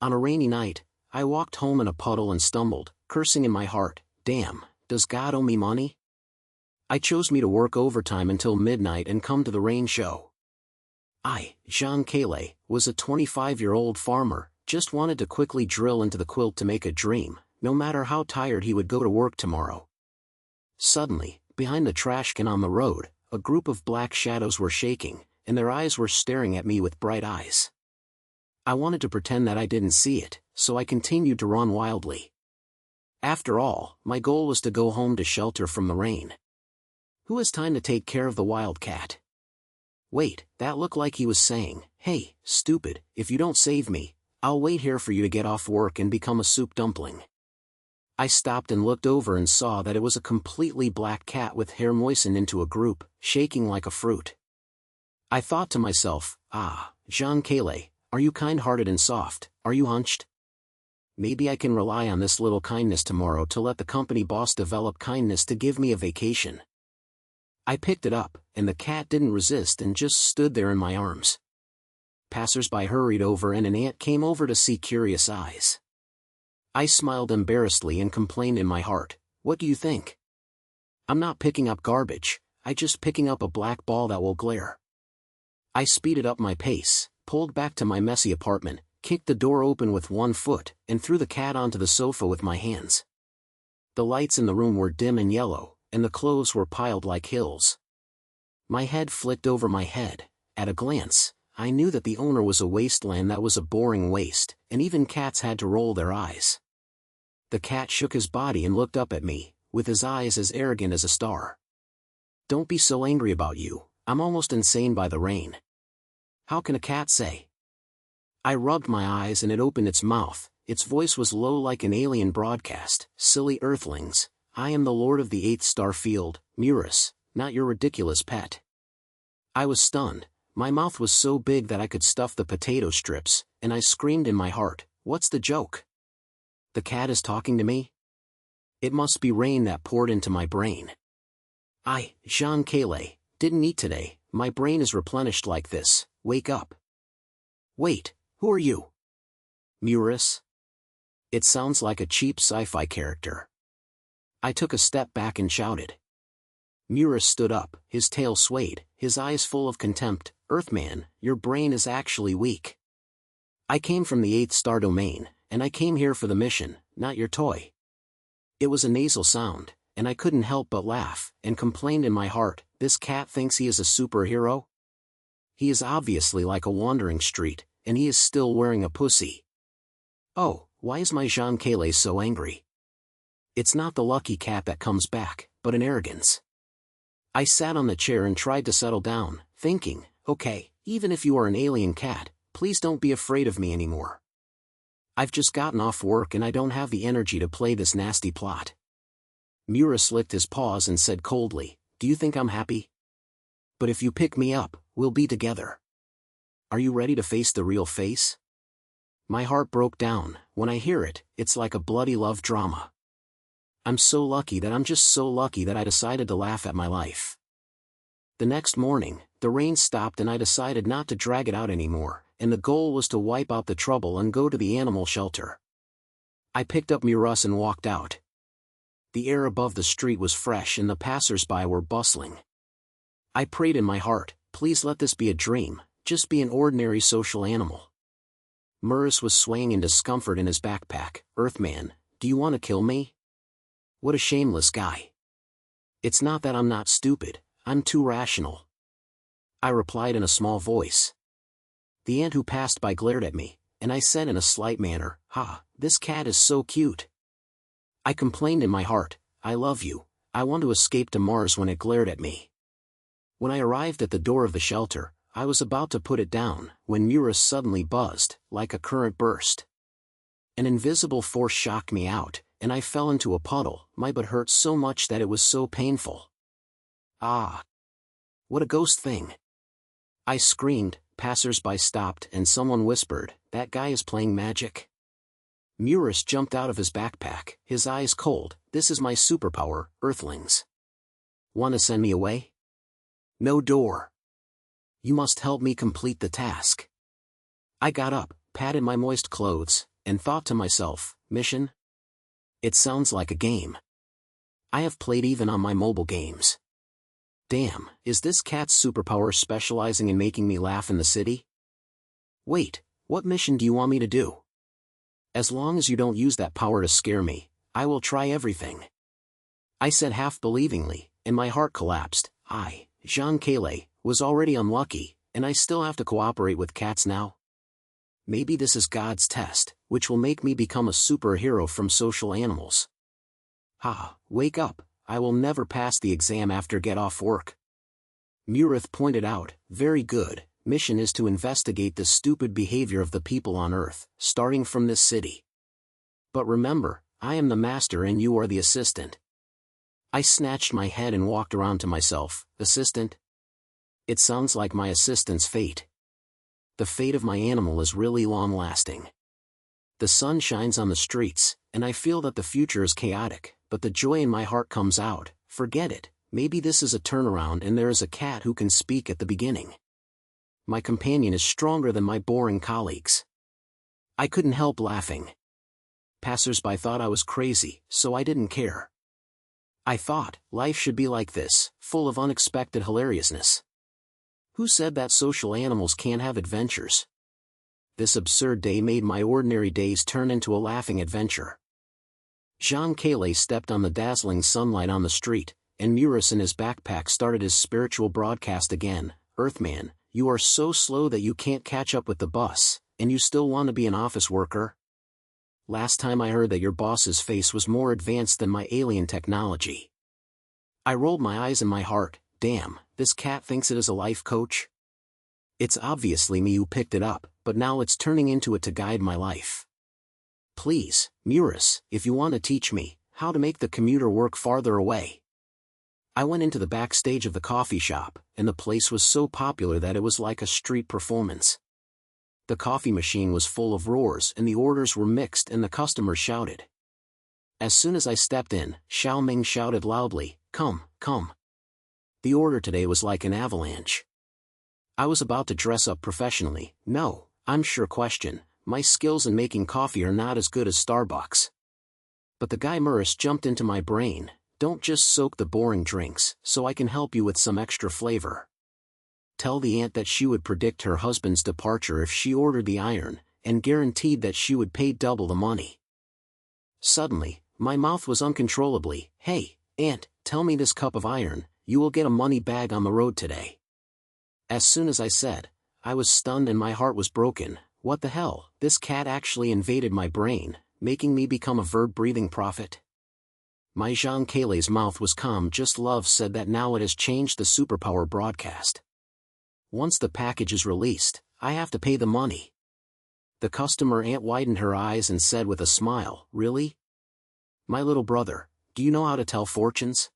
On a rainy night, I walked home in a puddle and stumbled, cursing in my heart, damn, does God owe me money? I chose me to work overtime until midnight and come to the rain show. I, Zhang Kele, was a 25-year-old farmer, just wanted to quickly drill into the quilt to make a dream, no matter how tired he would go to work tomorrow. Suddenly, behind the trash can on the road, a group of black shadows were shaking, and their eyes were staring at me with bright eyes. I wanted to pretend that I didn't see it, so I continued to run wildly. After all, my goal was to go home to shelter from the rain. Who has time to take care of the wildcat? Wait, that looked like he was saying, hey, stupid, if you don't save me, I'll wait here for you to get off work and become a soup dumpling. I stopped and looked over and saw that it was a completely black cat with hair moistened into a group, shaking like a fruit. I thought to myself, Zhang Kele, are you kind-hearted and soft, are you hunched? Maybe I can rely on this little kindness tomorrow to let the company boss develop kindness to give me a vacation. I picked it up, and the cat didn't resist and just stood there in my arms. Passers-by hurried over and an ant came over to see curious eyes. I smiled embarrassedly and complained in my heart, what do you think? I'm not picking up garbage, I just picking up a black ball that will glare. I speeded up my pace, pulled back to my messy apartment, kicked the door open with one foot, and threw the cat onto the sofa with my hands. The lights in the room were dim and yellow, and the clothes were piled like hills. My head flicked over my head. At a glance, I knew that the owner was a wasteland that was a boring waste, and even cats had to roll their eyes. The cat shook his body and looked up at me, with his eyes as arrogant as a star. Don't be so angry about you, I'm almost insane by the rain. How can a cat say? I rubbed my eyes and it opened its mouth. Its voice was low like an alien broadcast. Silly earthlings, I am the lord of the 8th star field, Murus, not your ridiculous pet. I was stunned. My mouth was so big that I could stuff the potato strips, and I screamed in my heart, what's the joke? The cat is talking to me? It must be rain that poured into my brain. I, Zhang Kele, didn't eat today, my brain is replenished like this, wake up. Wait, who are you? Murus? It sounds like a cheap sci-fi character. I took a step back and shouted. Murus stood up, his tail swayed, his eyes full of contempt, Earthman, your brain is actually weak. I came from the 8th star domain, and I came here for the mission, not your toy. It was a nasal sound, and I couldn't help but laugh, and complained in my heart, this cat thinks he is a superhero? He is obviously like a wandering street, and he is still wearing a pussy. Oh, why is my Zhang Kele so angry? It's not the lucky cat that comes back, but an arrogance. I sat on the chair and tried to settle down, thinking, okay, even if you are an alien cat, please don't be afraid of me anymore. I've just gotten off work and I don't have the energy to play this nasty plot. Murus licked his paws and said coldly, do you think I'm happy? But if you pick me up, we'll be together. Are you ready to face the real face? My heart broke down. When I hear it, it's like a bloody love drama. I'm just so lucky that I decided to laugh at my life. The next morning, the rain stopped and I decided not to drag it out anymore, and the goal was to wipe out the trouble and go to the animal shelter. I picked up Murus and walked out. The air above the street was fresh and the passers-by were bustling. I prayed in my heart, please let this be a dream, just be an ordinary social animal. Murus was swaying in discomfort in his backpack. Earthman, do you want to kill me? What a shameless guy. It's not that I'm not stupid, I'm too rational. I replied in a small voice. The ant who passed by glared at me, and I said in a slight manner, this cat is so cute. I complained in my heart, I love you, I want to escape to Mars when it glared at me. When I arrived at the door of the shelter, I was about to put it down, when Murus suddenly buzzed, like a current burst. An invisible force shocked me out, and I fell into a puddle. My butt hurt so much that it was so painful. What a ghost thing. I screamed, passers-by stopped and someone whispered, that guy is playing magic. Murus jumped out of his backpack, his eyes cold, this is my superpower, Earthlings. Want to send me away? No door. You must help me complete the task. I got up, patted my moist clothes, and thought to myself, mission? It sounds like a game. I have played even on my mobile games. Damn, is this cat's superpower specializing in making me laugh in the city? Wait, what mission do you want me to do? As long as you don't use that power to scare me, I will try everything. I said half-believingly, and my heart collapsed. Zhang Kele, was already unlucky, and I still have to cooperate with cats now? Maybe this is God's test, which will make me become a superhero from social animals. Wake up, I will never pass the exam after get off work. Murith pointed out, very good, mission is to investigate the stupid behavior of the people on Earth, starting from this city. But remember, I am the master and you are the assistant. I snatched my head and walked around to myself, assistant? It sounds like my assistant's fate. The fate of my animal is really long-lasting. The sun shines on the streets, and I feel that the future is chaotic, but the joy in my heart comes out. Forget it, maybe this is a turnaround and there is a cat who can speak at the beginning. My companion is stronger than my boring colleagues. I couldn't help laughing. Passers-by thought I was crazy, so I didn't care. I thought, life should be like this, full of unexpected hilariousness. Who said that social animals can't have adventures? This absurd day made my ordinary days turn into a laughing adventure. Zhang Kele stepped on the dazzling sunlight on the street, and Murus in his backpack started his spiritual broadcast again. Earthman, you are so slow that you can't catch up with the bus, and you still want to be an office worker? Last time I heard that your boss's face was more advanced than my alien technology. I rolled my eyes in my heart. Damn, this cat thinks it is a life coach? It's obviously me who picked it up, but now it's turning into it to guide my life. Please, Murus, if you want to teach me how to make the commuter work farther away. I went into the backstage of the coffee shop, and the place was so popular that it was like a street performance. The coffee machine was full of roars and the orders were mixed and the customers shouted. As soon as I stepped in, Xiao Ming shouted loudly, "Come, come." The order today was like an avalanche. I was about to dress up professionally. No, I'm sure question, my skills in making coffee are not as good as Starbucks. But the guy Murus jumped into my brain. Don't just soak the boring drinks, so I can help you with some extra flavor. Tell the aunt that she would predict her husband's departure if she ordered the iron, and guaranteed that she would pay double the money. Suddenly, my mouth was uncontrollably, "Hey, aunt, tell me this cup of iron, you will get a money bag on the road today." As soon as I said, I was stunned and my heart was broken. What the hell, this cat actually invaded my brain, making me become a verb-breathing prophet. My Zhang Kele's mouth was calm. Just love said that now it has changed the superpower broadcast. Once the package is released, I have to pay the money. The customer aunt widened her eyes and said with a smile, "Really? My little brother, do you know how to tell fortunes?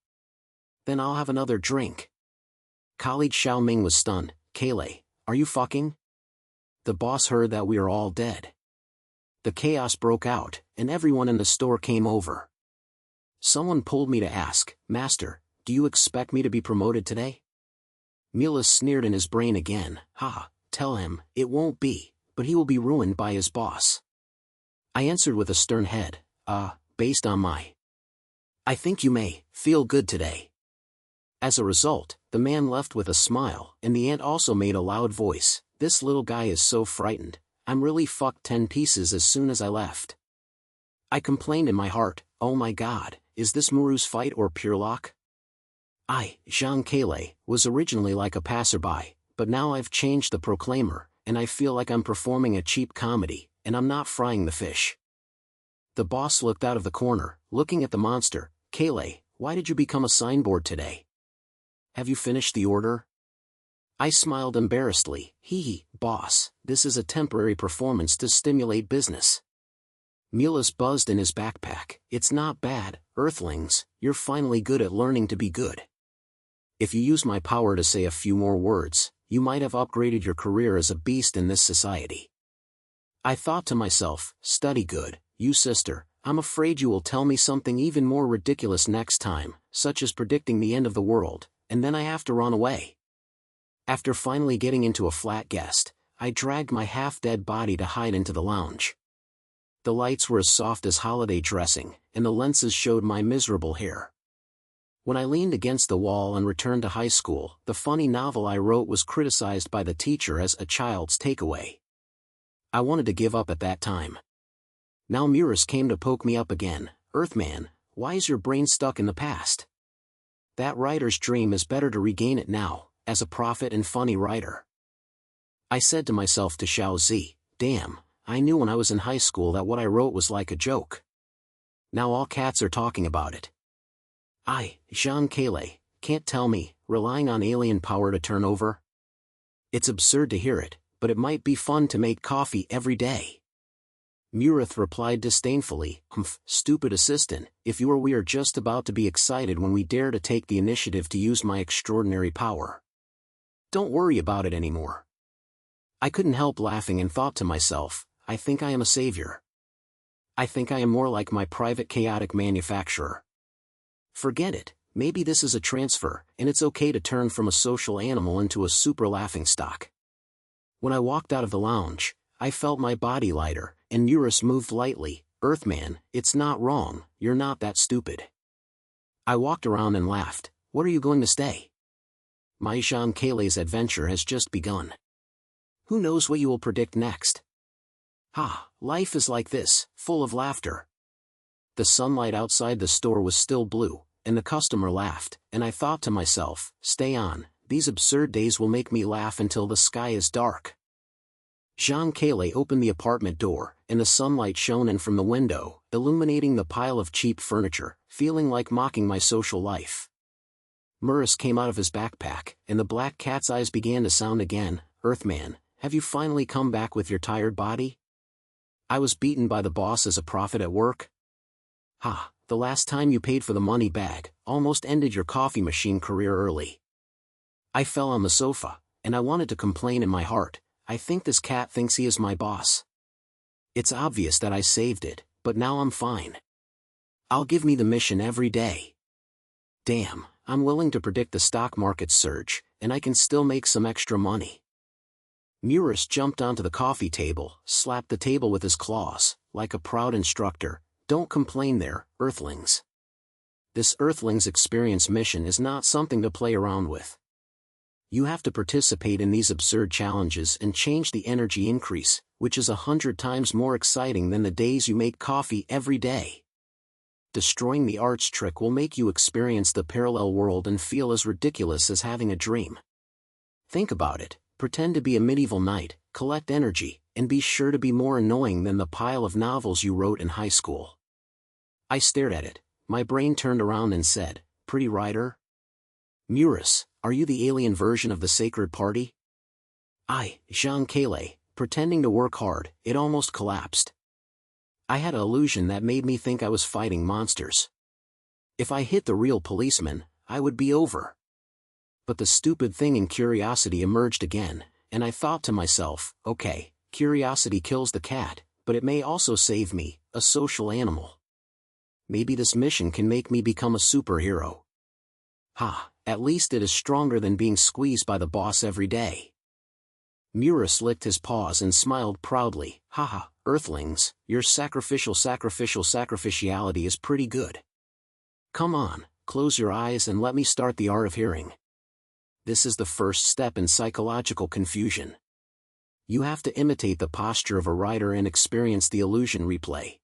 Then I'll have another drink." Colleague Xiao Ming was stunned. "Kele, are you fucking?" The boss heard that we are all dead. The chaos broke out, and everyone in the store came over. Someone pulled me to ask, "Master, do you expect me to be promoted today?" Milas sneered in his brain again. Tell him, it won't be, but he will be ruined by his boss. I answered with a stern head, based on my... I think you may feel good today. As a result, the man left with a smile, and the aunt also made a loud voice, "This little guy is so frightened, I'm really fucked 10 pieces as soon as I left." I complained in my heart, "Oh my god, is this Muru's fight or pure luck?" I, Zhang Kele, was originally like a passerby, but now I've changed the proclaimer, and I feel like I'm performing a cheap comedy, and I'm not frying the fish. The boss looked out of the corner, looking at the monster. "Kele, why did you become a signboard today? Have you finished the order?" I smiled embarrassedly. Boss, this is a temporary performance to stimulate business." Milas buzzed in his backpack. "It's not bad, Earthlings, you're finally good at learning to be good. If you use my power to say a few more words, you might have upgraded your career as a beast in this society." I thought to myself, study good, you sister, I'm afraid you will tell me something even more ridiculous next time, such as predicting the end of the world, and then I have to run away. After finally getting into a flat guest, I dragged my half-dead body to hide into the lounge. The lights were as soft as holiday dressing, and the lenses showed my miserable hair. When I leaned against the wall and returned to high school, the funny novel I wrote was criticized by the teacher as a child's takeaway. I wanted to give up at that time. Now Murus came to poke me up again. Earthman, why is your brain stuck in the past? That writer's dream is better to regain it now, as a prophet and funny writer. I said to myself to Xiao Zi, damn, I knew when I was in high school that what I wrote was like a joke. Now all cats are talking about it. Zhang Kele, can't tell me, relying on alien power to turn over? It's absurd to hear it, but it might be fun to make coffee every day. Murith replied disdainfully, stupid assistant, if you or we are just about to be excited when we dare to take the initiative to use my extraordinary power. Don't worry about it anymore. I couldn't help laughing and thought to myself, I think I am a savior. I think I am more like my private chaotic manufacturer. Forget it, maybe this is a transfer, and it's okay to turn from a social animal into a super laughingstock. When I walked out of the lounge, I felt my body lighter, and Eurus moved lightly. Earthman, it's not wrong, you're not that stupid. I walked around and laughed. What are you going to stay? My Zhang Kele's adventure has just begun. Who knows what you will predict next? Life is like this, full of laughter. The sunlight outside the store was still blue, and the customer laughed, and I thought to myself, stay on, these absurd days will make me laugh until the sky is dark. Zhang Kele opened the apartment door, and the sunlight shone in from the window, illuminating the pile of cheap furniture, feeling like mocking my social life. Murus came out of his backpack, and the black cat's eyes began to sound again. Earthman, have you finally come back with your tired body? I was beaten by the boss as a prophet at work. The last time you paid for the money bag, almost ended your coffee machine career early. I fell on the sofa, and I wanted to complain in my heart, I think this cat thinks he is my boss. It's obvious that I saved it, but now I'm fine. I'll give me the mission every day. Damn, I'm willing to predict the stock market surge, and I can still make some extra money. Murus jumped onto the coffee table, slapped the table with his claws, like a proud instructor. Don't complain there, Earthlings. This Earthlings experience mission is not something to play around with. You have to participate in these absurd challenges and change the energy increase, which is 100 times more exciting than the days you make coffee every day. Destroying the arts trick will make you experience the parallel world and feel as ridiculous as having a dream. Think about it, pretend to be a medieval knight, collect energy, and be sure to be more annoying than the pile of novels you wrote in high school. I stared at it, my brain turned around and said, pretty writer? Murus, are you the alien version of the sacred party? Zhang Kele, pretending to work hard, it almost collapsed. I had an illusion that made me think I was fighting monsters. If I hit the real policeman, I would be over. But the stupid thing in curiosity emerged again, and I thought to myself, okay, curiosity kills the cat, but it may also save me, a social animal. Maybe this mission can make me become a superhero. At least it is stronger than being squeezed by the boss every day. Murus licked his paws and smiled proudly. Earthlings, your sacrificiality is pretty good. Come on, close your eyes and let me start the art of hearing. This is the first step in psychological confusion. You have to imitate the posture of a writer and experience the illusion replay.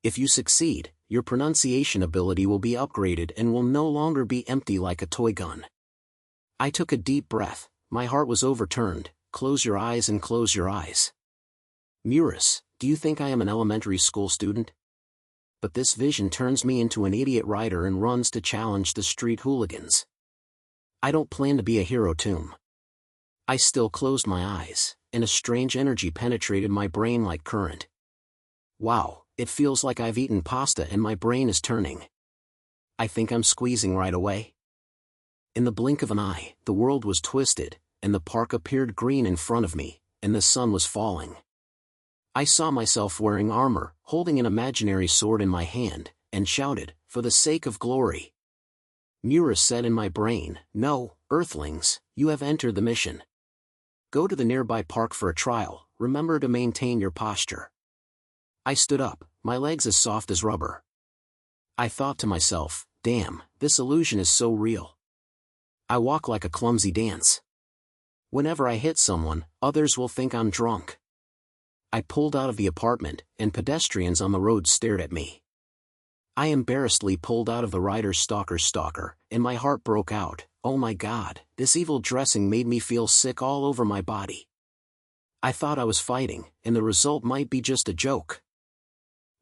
If you succeed, your pronunciation ability will be upgraded and will no longer be empty like a toy gun. I took a deep breath, my heart was overturned. Close your eyes and close your eyes. Murus, do you think I am an elementary school student? But this vision turns me into an idiot writer and runs to challenge the street hooligans. I don't plan to be a hero tomb. I still closed my eyes, and a strange energy penetrated my brain like current. Wow, it feels like I've eaten pasta and my brain is turning. I think I'm squeezing right away. In the blink of an eye, the world was twisted, and the park appeared green in front of me, and the sun was falling. I saw myself wearing armor, holding an imaginary sword in my hand, and shouted, for the sake of glory. Mura said in my brain, no, Earthlings, you have entered the mission. Go to the nearby park for a trial, remember to maintain your posture. I stood up, my legs as soft as rubber. I thought to myself, damn, this illusion is so real. I walk like a clumsy dance. Whenever I hit someone, others will think I'm drunk. I pulled out of the apartment, and pedestrians on the road stared at me. I embarrassedly pulled out of the rider's stalker, and my heart broke out. Oh my God, this evil dressing made me feel sick all over my body. I thought I was fighting, and the result might be just a joke.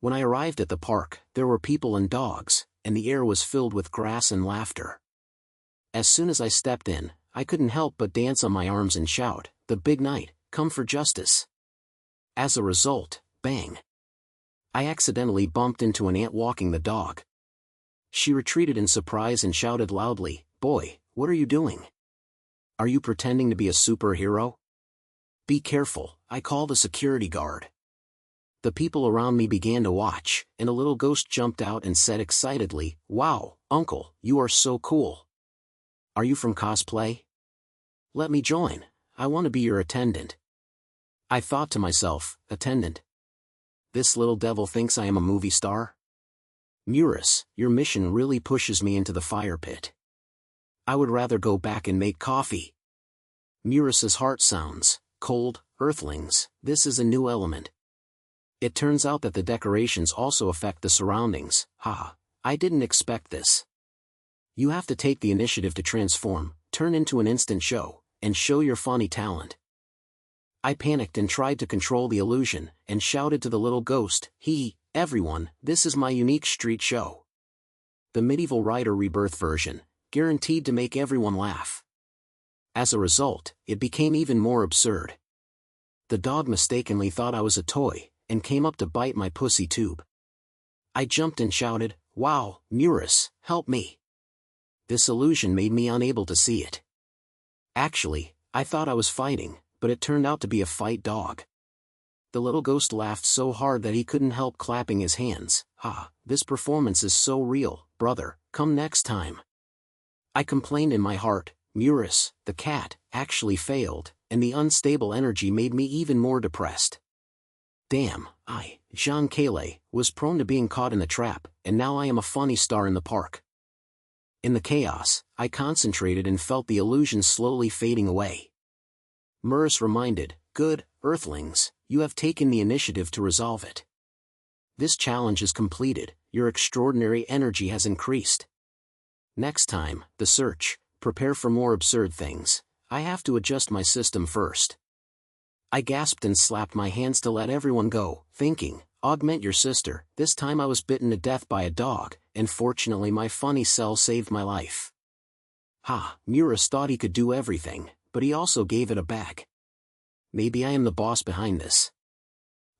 When I arrived at the park, there were people and dogs, and the air was filled with grass and laughter. As soon as I stepped in, I couldn't help but dance on my arms and shout, "The big night, come for justice." As a result, bang! I accidentally bumped into an ant walking the dog. She retreated in surprise and shouted loudly, "Boy, what are you doing? Are you pretending to be a superhero? Be careful," I called a security guard. The people around me began to watch, and a little ghost jumped out and said excitedly, "Wow, Uncle, you are so cool. Are you from cosplay? Let me join, I want to be your attendant." I thought to myself, attendant? This little devil thinks I am a movie star? Murus, your mission really pushes me into the fire pit. I would rather go back and make coffee. Murus's heart sounds, cold, earthlings, this is a new element. It turns out that the decorations also affect the surroundings, haha, I didn't expect this. You have to take the initiative to transform, turn into an instant show, and show your funny talent. I panicked and tried to control the illusion, and shouted to the little ghost, everyone, this is my unique street show. The medieval rider rebirth version, guaranteed to make everyone laugh. As a result, it became even more absurd. The dog mistakenly thought I was a toy, and came up to bite my pussy tube. I jumped and shouted, "Wow, Murus, help me." This illusion made me unable to see it. Actually, I thought I was fighting, but it turned out to be a fight dog. The little ghost laughed so hard that he couldn't help clapping his hands. This performance is so real, brother, come next time. I complained in my heart, Murus, the cat, actually failed, and the unstable energy made me even more depressed. Damn, Zhang Kele, was prone to being caught in the trap, and now I am a funny star in the park. In the chaos, I concentrated and felt the illusion slowly fading away. Murus reminded, "Good, Earthlings, you have taken the initiative to resolve it. This challenge is completed, your extraordinary energy has increased. Next time, the search, prepare for more absurd things, I have to adjust my system first." I gasped and slapped my hands to let everyone go, thinking, augment your sister. This time I was bitten to death by a dog, and fortunately my funny cell saved my life. Murus thought he could do everything, but he also gave it a bag. Maybe I am the boss behind this.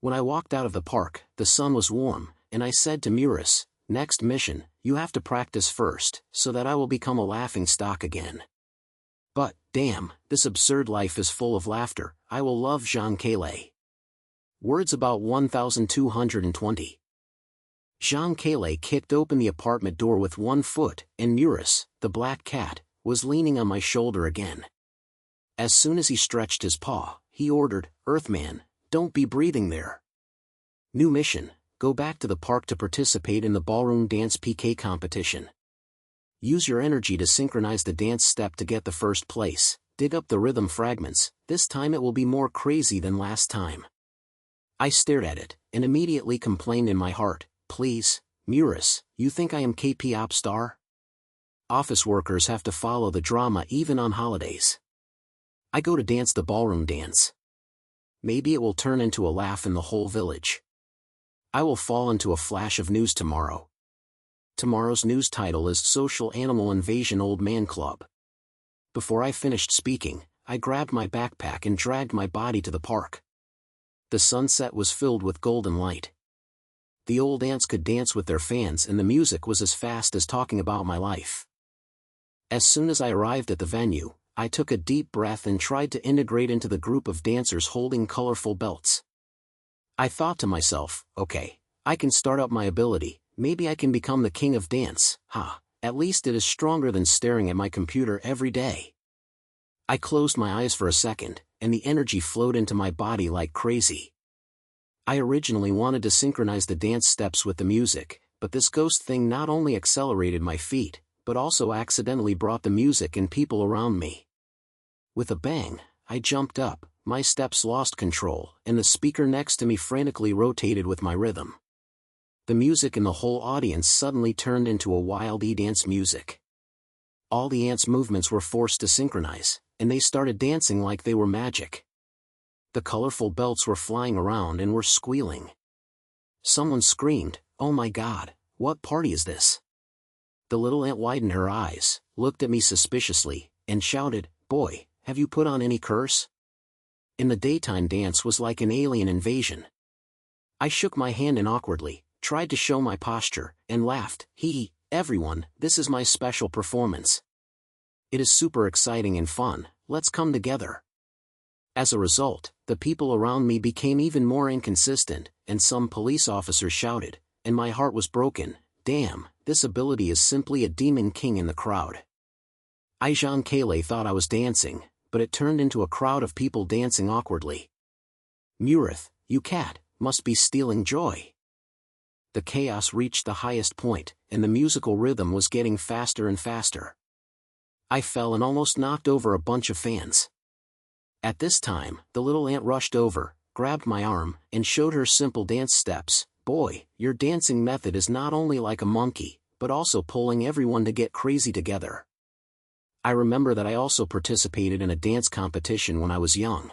When I walked out of the park, the sun was warm, and I said to Murus, "Next mission, you have to practice first, so that I will become a laughing stock again." But, damn, this absurd life is full of laughter, I will love Zhang Kele. Words about 1220. Zhang Kele kicked open the apartment door with one foot, and Murus, the black cat, was leaning on my shoulder again. As soon as he stretched his paw, he ordered, "Earthman, don't be breathing there. New mission, go back to the park to participate in the ballroom dance PK competition. Use your energy to synchronize the dance step to get the first place, dig up the rhythm fragments, this time it will be more crazy than last time." I stared at it, and immediately complained in my heart, "Please, Murus, you think I am K-pop star? Office workers have to follow the drama even on holidays. I go to dance the ballroom dance. Maybe it will turn into a laugh in the whole village. I will fall into a flash of news tomorrow. Tomorrow's news title is Social Animal Invasion Old Man Club." Before I finished speaking, I grabbed my backpack and dragged my body to the park. The sunset was filled with golden light. The old ants could dance with their fans and the music was as fast as talking about my life. As soon as I arrived at the venue, I took a deep breath and tried to integrate into the group of dancers holding colorful belts. I thought to myself, okay, I can start up my ability, maybe I can become the king of dance, at least it is stronger than staring at my computer every day. I closed my eyes for a second, and the energy flowed into my body like crazy. I originally wanted to synchronize the dance steps with the music, but this ghost thing not only accelerated my feet, but also accidentally brought the music and people around me. With a bang, I jumped up, my steps lost control, and the speaker next to me frantically rotated with my rhythm. The music in the whole audience suddenly turned into a wild dance music. All the ants' movements were forced to synchronize, and they started dancing like they were magic. The colorful belts were flying around and were squealing. Someone screamed, "Oh my God, what party is this?" The little ant widened her eyes, looked at me suspiciously, and shouted, "Boy, have you put on any curse?" In the daytime dance was like an alien invasion. I shook my hand in awkwardly, tried to show my posture, and laughed, "Hee, everyone, this is my special performance. It is super exciting and fun, let's come together." As a result, the people around me became even more inconsistent, and some police officers shouted, and my heart was broken, "Damn, this ability is simply a demon king in the crowd." Zhang Kele thought I was dancing, but it turned into a crowd of people dancing awkwardly. "Murith, you cat, must be stealing joy." The chaos reached the highest point, and the musical rhythm was getting faster and faster. I fell and almost knocked over a bunch of fans. At this time, the little ant rushed over, grabbed my arm, and showed her simple dance steps. "Boy, your dancing method is not only like a monkey, but also pulling everyone to get crazy together." I remember that I also participated in a dance competition when I was young.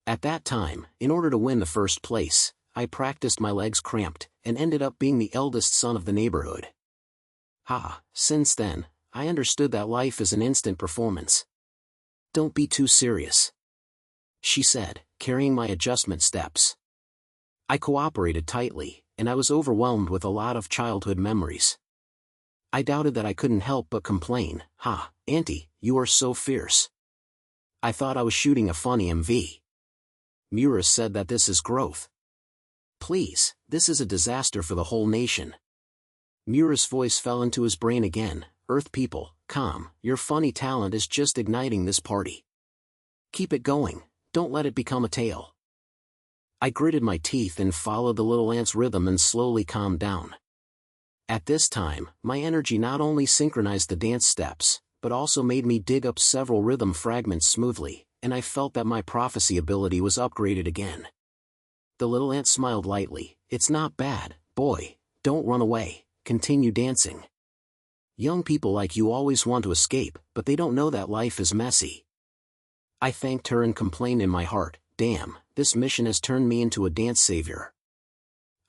At that time, in order to win the first place, I practiced my legs cramped, and ended up being the eldest son of the neighborhood. Since then, I understood that life is an instant performance. "Don't be too serious," she said, carrying my adjustment steps. I cooperated tightly, and I was overwhelmed with a lot of childhood memories. I doubted that I couldn't help but complain, "Auntie, you are so fierce. I thought I was shooting a funny MV." Murith said that this is growth. "Please, this is a disaster for the whole nation." Murith's voice fell into his brain again, "Earth people, calm, your funny talent is just igniting this party. Keep it going, don't let it become a tale." I gritted my teeth and followed the little ant's rhythm and slowly calmed down. At this time, my energy not only synchronized the dance steps, but also made me dig up several rhythm fragments smoothly, and I felt that my prophecy ability was upgraded again. The little ant smiled lightly, "It's not bad, boy, don't run away, continue dancing. Young people like you always want to escape, but they don't know that life is messy." I thanked her and complained in my heart, "Damn, this mission has turned me into a dance savior.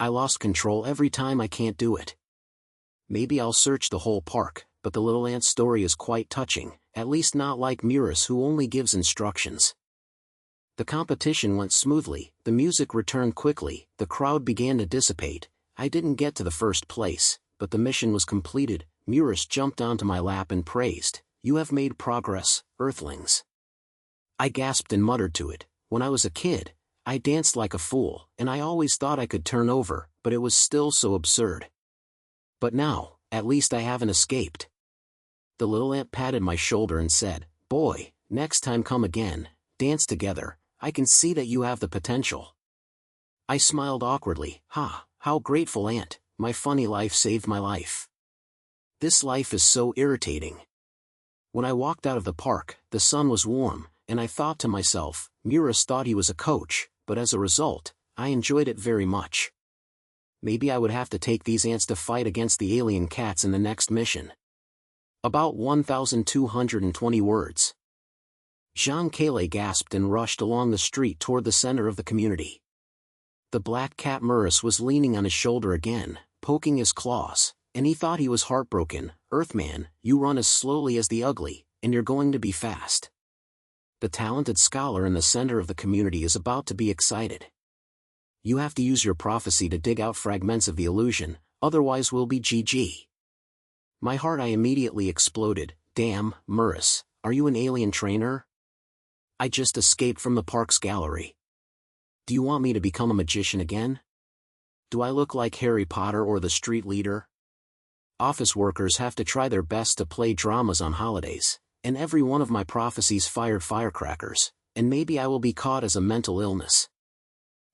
I lost control every time I can't do it." Maybe I'll search the whole park, but the little ant's story is quite touching, at least not like Murith who only gives instructions. The competition went smoothly, the music returned quickly, the crowd began to dissipate. I didn't get to the first place, but the mission was completed. Murith jumped onto my lap and praised, "You have made progress, Earthlings." I gasped and muttered to it, "When I was a kid, I danced like a fool, and I always thought I could turn over, but it was still so absurd. But now, at least I haven't escaped." The little ant patted my shoulder and said, "Boy, next time come again, dance together, I can see that you have the potential." I smiled awkwardly, How grateful, Aunt, my funny life saved my life. This life is so irritating." When I walked out of the park, the sun was warm, and I thought to myself, Murith thought he was a coach, but as a result, I enjoyed it very much. Maybe I would have to take these ants to fight against the alien cats in the next mission. About 1,220 words. Zhang Kele gasped and rushed along the street toward the center of the community. The black cat Murith was leaning on his shoulder again, poking his claws, and he thought he was heartbroken. "Earthman, you run as slowly as the ugly, and you're going to be fast." The talented scholar in the center of the community is about to be excited. "You have to use your prophecy to dig out fragments of the illusion, otherwise we'll be GG." My heart I immediately exploded, "Damn, Murith, are you an alien trainer? I just escaped from the park's gallery. Do you want me to become a magician again? Do I look like Harry Potter or the street leader?" Office workers have to try their best to play dramas on holidays, and every one of my prophecies fired firecrackers, and maybe I will be caught as a mental illness.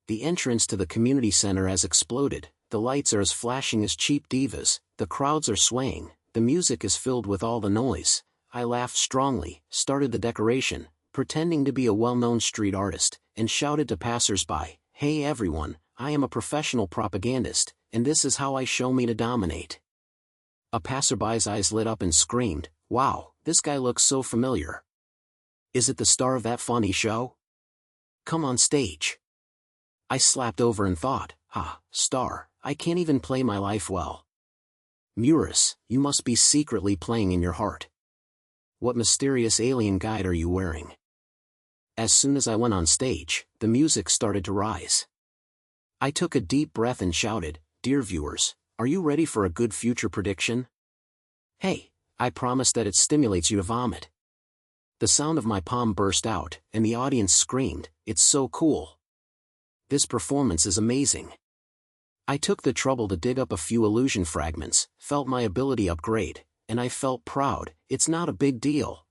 The entrance to the community center has exploded, the lights are as flashing as cheap divas, the crowds are swaying, the music is filled with all the noise. I laughed strongly, started the decoration, pretending to be a well-known street artist, and shouted to passers-by, "Hey everyone, I am a professional propagandist, and this is how I show me to dominate." A passerby's eyes lit up and screamed, "Wow, this guy looks so familiar. Is it the star of that funny show? Come on stage." I slapped over and thought, star, I can't even play my life well. Murus, you must be secretly playing in your heart. What mysterious alien guide are you wearing? As soon as I went on stage, the music started to rise. I took a deep breath and shouted, "Dear viewers, are you ready for a good future prediction? Hey, I promise that it stimulates you to vomit." The sound of my palm burst out, and the audience screamed, "It's so cool. This performance is amazing." I took the trouble to dig up a few illusion fragments, felt my ability upgrade, and I felt proud. It's not a big deal.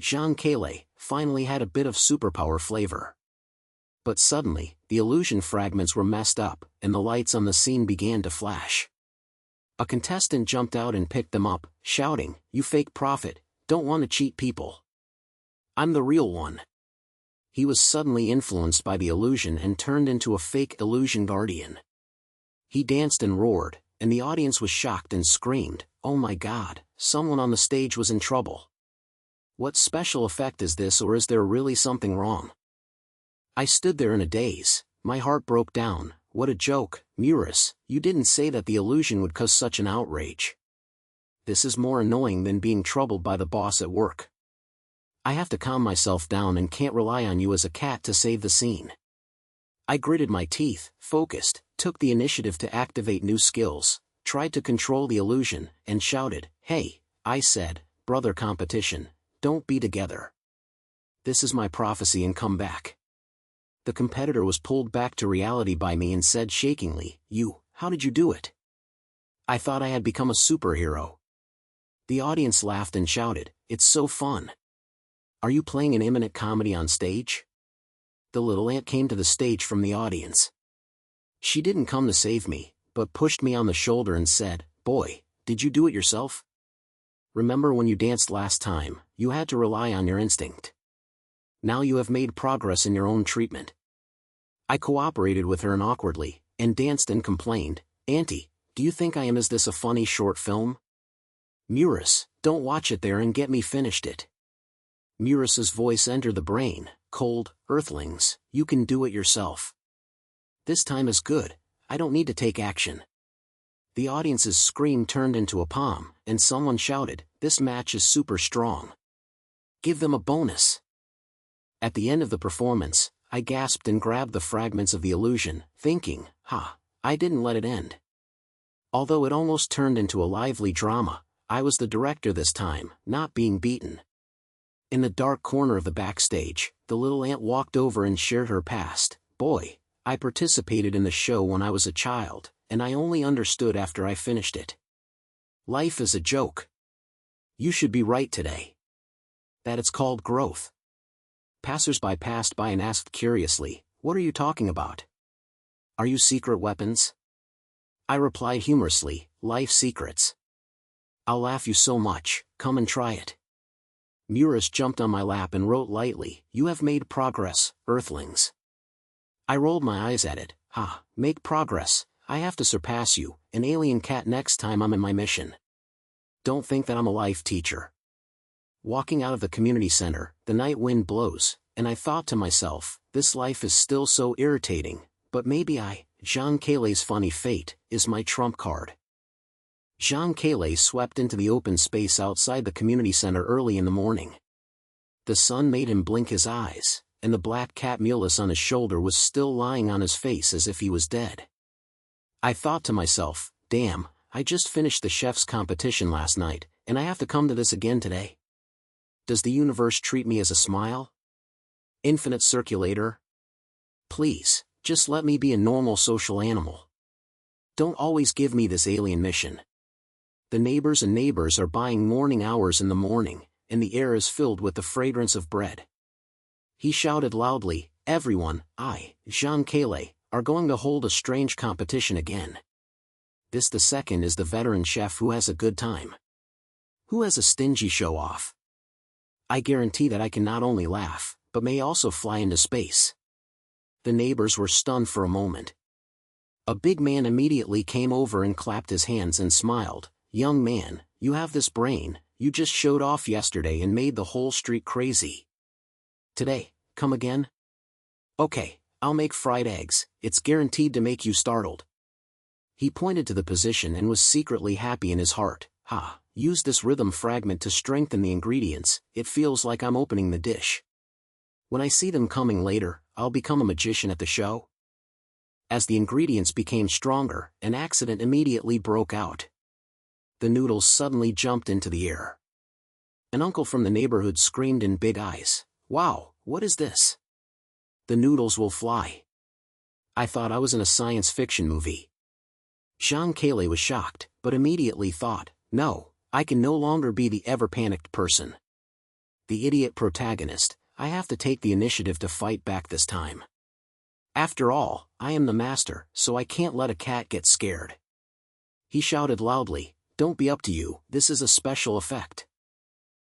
Zhang Kele, finally had a bit of superpower flavor. But suddenly, the illusion fragments were messed up, and the lights on the scene began to flash. A contestant jumped out and picked them up, shouting, "You fake prophet, don't want to cheat people. I'm the real one." He was suddenly influenced by the illusion and turned into a fake illusion guardian. He danced and roared, and the audience was shocked and screamed, "Oh my God, someone on the stage was in trouble. What special effect is this, or is there really something wrong?" I stood there in a daze, my heart broke down. What a joke, Murus, you didn't say that the illusion would cause such an outrage. This is more annoying than being troubled by the boss at work. I have to calm myself down and can't rely on you as a cat to save the scene. I gritted my teeth, focused, took the initiative to activate new skills, tried to control the illusion, and shouted, "Hey," I said, "brother competition, don't be together. This is my prophecy and come back." The competitor was pulled back to reality by me and said shakingly, How did you do it? I thought I had become a superhero." The audience laughed and shouted, "It's so fun. Are you playing an imminent comedy on stage?" The little ant came to the stage from the audience. She didn't come to save me, but pushed me on the shoulder and said, "Boy, did you do it yourself? Remember when you danced last time, you had to rely on your instinct. Now you have made progress in your own treatment." I cooperated with her awkwardly, and danced and complained, "Auntie, do you think I am? Is this a funny short film? Murus, don't watch it there and get me finished it." Murus's voice entered the brain, "Cold, earthlings, you can do it yourself. This time is good, I don't need to take action." The audience's scream turned into a palm, and someone shouted, "This match is super strong. Give them a bonus." At the end of the performance, I gasped and grabbed the fragments of the illusion, thinking, I didn't let it end. Although it almost turned into a lively drama, I was the director this time, not being beaten. In the dark corner of the backstage, the little ant walked over and shared her past. "Boy, I participated in the show when I was a child, and I only understood after I finished it. Life is a joke. You should be right today. That it's called growth." Passers-by passed by and asked curiously, "What are you talking about? Are you secret weapons?" I replied humorously, "Life secrets. I'll laugh you so much, come and try it." Murus jumped on my lap and wrote lightly, "You have made progress, earthlings." I rolled my eyes at it, make progress, I have to surpass you, an alien cat next time I'm in my mission. Don't think that I'm a life teacher. Walking out of the community center, the night wind blows, and I thought to myself, this life is still so irritating, but maybe Zhang Kele's funny fate, is my trump card. Zhang Kele swept into the open space outside the community center early in the morning. The sun made him blink his eyes, and the black cat Mulus on his shoulder was still lying on his face as if he was dead. I thought to myself, damn, I just finished the chef's competition last night, and I have to come to this again today. Does the universe treat me as a smile? Infinite circulator? Please, just let me be a normal social animal. Don't always give me this alien mission. The neighbors are buying morning hours in the morning, and the air is filled with the fragrance of bread. He shouted loudly, "Everyone, Zhang Kele, are going to hold a strange competition again. This the second is the veteran chef who has a good time. Who has a stingy show-off? I guarantee that I can not only laugh, but may also fly into space. The neighbors were stunned for a moment. A big man immediately came over and clapped his hands and smiled. Young man, you have this brain, you just showed off yesterday and made the whole street crazy. Today, come again? Okay, I'll make fried eggs, it's guaranteed to make you startled. He pointed to the position and was secretly happy in his heart. Ha, use this rhythm fragment to strengthen the ingredients, it feels like I'm opening the dish. When I see them coming later, I'll become a magician at the show. As the ingredients became stronger, an accident immediately broke out. The noodles suddenly jumped into the air. An uncle from the neighborhood screamed in big eyes, "Wow, what is this? The noodles will fly." I thought I was in a science fiction movie. Zhang Kele was shocked, but immediately thought, no, I can no longer be the ever-panicked person. The idiot protagonist, I have to take the initiative to fight back this time. After all, I am the master, so I can't let a cat get scared. He shouted loudly, "Don't be up to you, this is a special effect.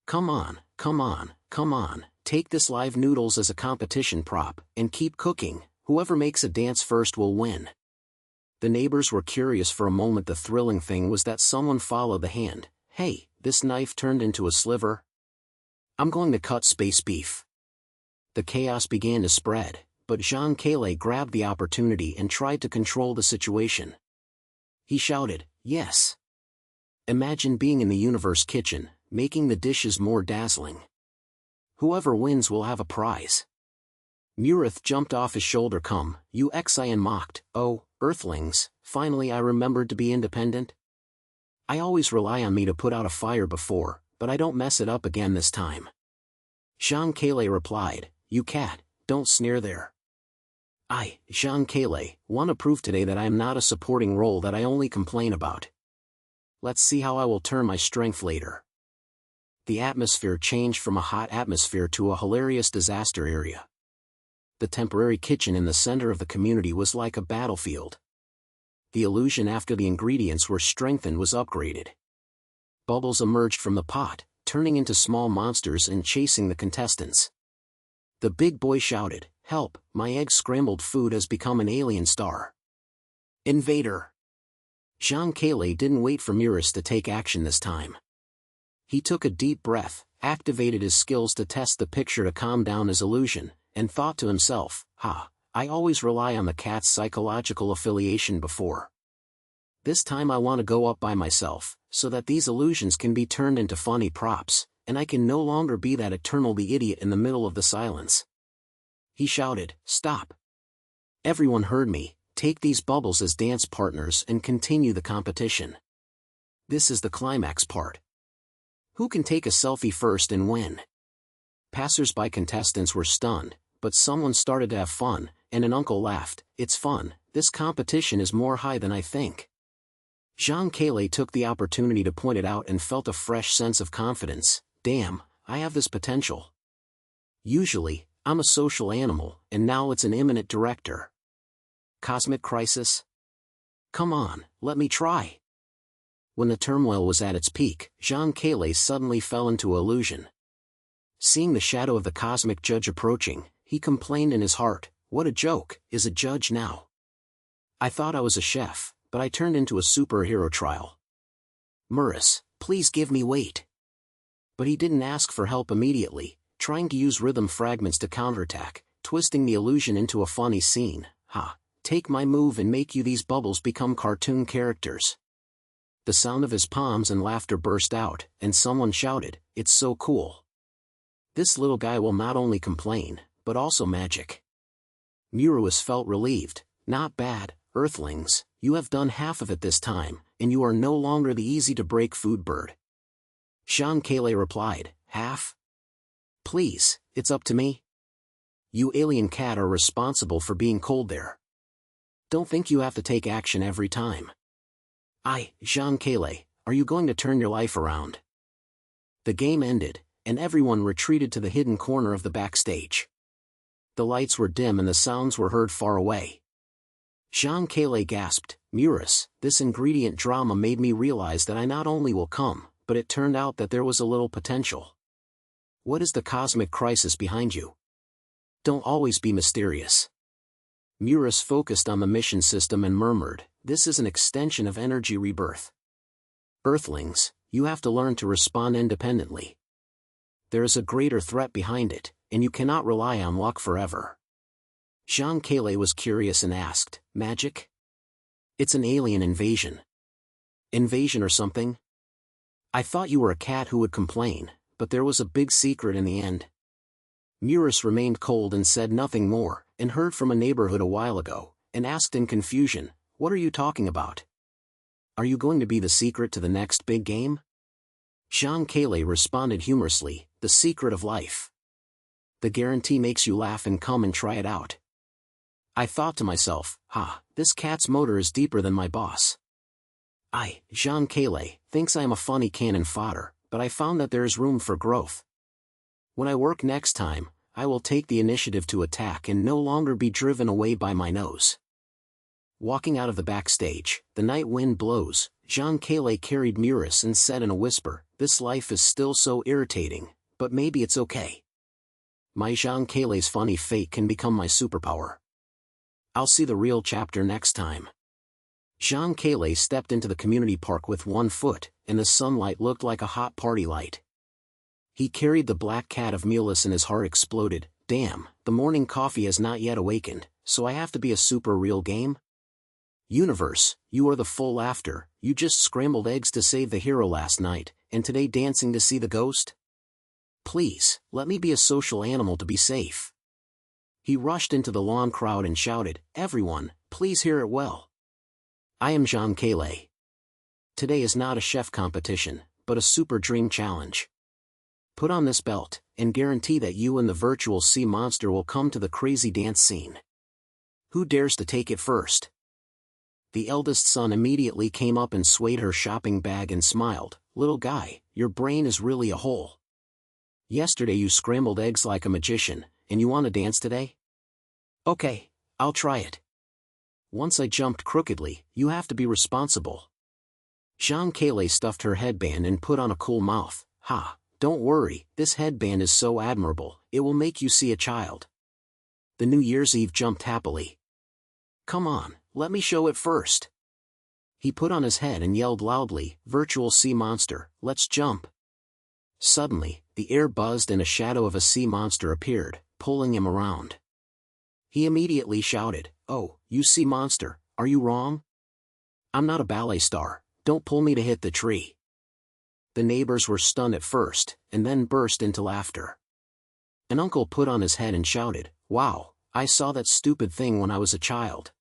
Come on, come on, come on, take this live noodles as a competition prop, and keep cooking, whoever makes a dance first will win." The neighbors were curious for a moment. The thrilling thing was that someone followed the hand. Hey, this knife turned into a sliver? I'm going to cut space beef. The chaos began to spread, but Zhang Kele grabbed the opportunity and tried to control the situation. He shouted, "Yes. Imagine being in the universe kitchen, making the dishes more dazzling. Whoever wins will have a prize." Murith jumped off his shoulder. "Come, you Xian mocked, oh, earthlings, finally I remembered to be independent. I always rely on me to put out a fire before, but I don't mess it up again this time." Zhang Kele replied, "You cat, don't sneer there. I, Zhang Kele, want to prove today that I am not a supporting role that I only complain about. Let's see how I will turn my strength later." The atmosphere changed from a hot atmosphere to a hilarious disaster area. The temporary kitchen in the center of the community was like a battlefield. The illusion after the ingredients were strengthened was upgraded. Bubbles emerged from the pot, turning into small monsters and chasing the contestants. The big boy shouted, "Help, my egg-scrambled food has become an alien star. Invader!" Zhang Kele didn't wait for Muris to take action this time. He took a deep breath, activated his skills to test the picture to calm down his illusion, and thought to himself, I always rely on the cat's psychological affiliation before. This time I want to go up by myself, so that these illusions can be turned into funny props, and I can no longer be that eternal the idiot in the middle of the silence." He shouted, "Stop. Everyone heard me, take these bubbles as dance partners and continue the competition. This is the climax part. Who can take a selfie first and win?" Passers-by contestants were stunned, but someone started to have fun, and an uncle laughed, "It's fun, this competition is more high than I think." Zhang Kele took the opportunity to point it out and felt a fresh sense of confidence. Damn, I have this potential. Usually, I'm a social animal, and now it's an imminent director. Cosmic crisis? Come on, let me try. When the turmoil was at its peak, Zhang Kele suddenly fell into illusion. Seeing the shadow of the cosmic judge approaching, he complained in his heart, "What a joke, is a judge now? I thought I was a chef, but I turned into a superhero trial. Muris, please give me weight." But he didn't ask for help immediately, trying to use rhythm fragments to counterattack, twisting the illusion into a funny scene. Take my move and make you these bubbles become cartoon characters. The sound of his palms and laughter burst out, and someone shouted, "It's so cool. This little guy will not only complain, but also magic." Muruis felt relieved. "Not bad, earthlings, you have done half of it this time, and you are no longer the easy-to-break food bird." Zhang Kele replied, "Half? Please, it's up to me. You alien cat are responsible for being cold there. Don't think you have to take action every time. Zhang Kele, are you going to turn your life around?" The game ended, and everyone retreated to the hidden corner of the backstage. The lights were dim and the sounds were heard far away. Zhang Kele gasped, Murus, this ingredient drama made me realize that I not only will come, but it turned out that there was a little potential. What is the cosmic crisis behind you? Don't always be mysterious. Murus focused on the mission system and murmured, this is an extension of energy rebirth. Earthlings, you have to learn to respond independently. There is a greater threat behind it, and you cannot rely on luck forever. Zhang Kele was curious and asked, magic? It's an alien invasion. Invasion or something? I thought you were a cat who would complain, but there was a big secret in the end. Murus remained cold and said nothing more, and heard from a neighborhood a while ago, and asked in confusion, what are you talking about? Are you going to be the secret to the next big game? Zhang Kele responded humorously, the secret of life. The guarantee makes you laugh and come and try it out. I thought to myself, this cat's motor is deeper than my boss. Zhang Kele, thinks I am a funny cannon fodder, but I found that there is room for growth. When I work next time, I will take the initiative to attack and no longer be driven away by my nose. Walking out of the backstage, the night wind blows, Zhang Kele carried Murus and said in a whisper, this life is still so irritating, but maybe it's okay. My Zhang Kele's funny fate can become my superpower. I'll see the real chapter next time. Zhang Kele stepped into the community park with one foot, and the sunlight looked like a hot party light. He carried the black cat of Mulus and his heart exploded, damn, the morning coffee has not yet awakened, so I have to be a super real game? Universe, you are the full laughter, you just scrambled eggs to save the hero last night, and today dancing to see the ghost? Please, let me be a social animal to be safe. He rushed into the lawn crowd and shouted, everyone, please hear it well. I am Zhang Kele. Today is not a chef competition, but a super dream challenge. Put on this belt, and guarantee that you and the virtual sea monster will come to the crazy dance scene. Who dares to take it first? The eldest son immediately came up and swayed her shopping bag and smiled, little guy, your brain is really a hole. Yesterday you scrambled eggs like a magician, and you want to dance today? Okay, I'll try it. Once I jumped crookedly, you have to be responsible. Zhang Kele stuffed her headband and put on a cool mouth, don't worry, this headband is so admirable, it will make you see a child. The New Year's Eve jumped happily. Come on, let me show it first. He put on his head and yelled loudly, virtual sea monster, let's jump. Suddenly, the air buzzed and a shadow of a sea monster appeared, pulling him around. He immediately shouted, oh, you sea monster, are you wrong? I'm not a ballet star, don't pull me to hit the tree. The neighbors were stunned at first, and then burst into laughter. An uncle put on his head and shouted, wow, I saw that stupid thing when I was a child.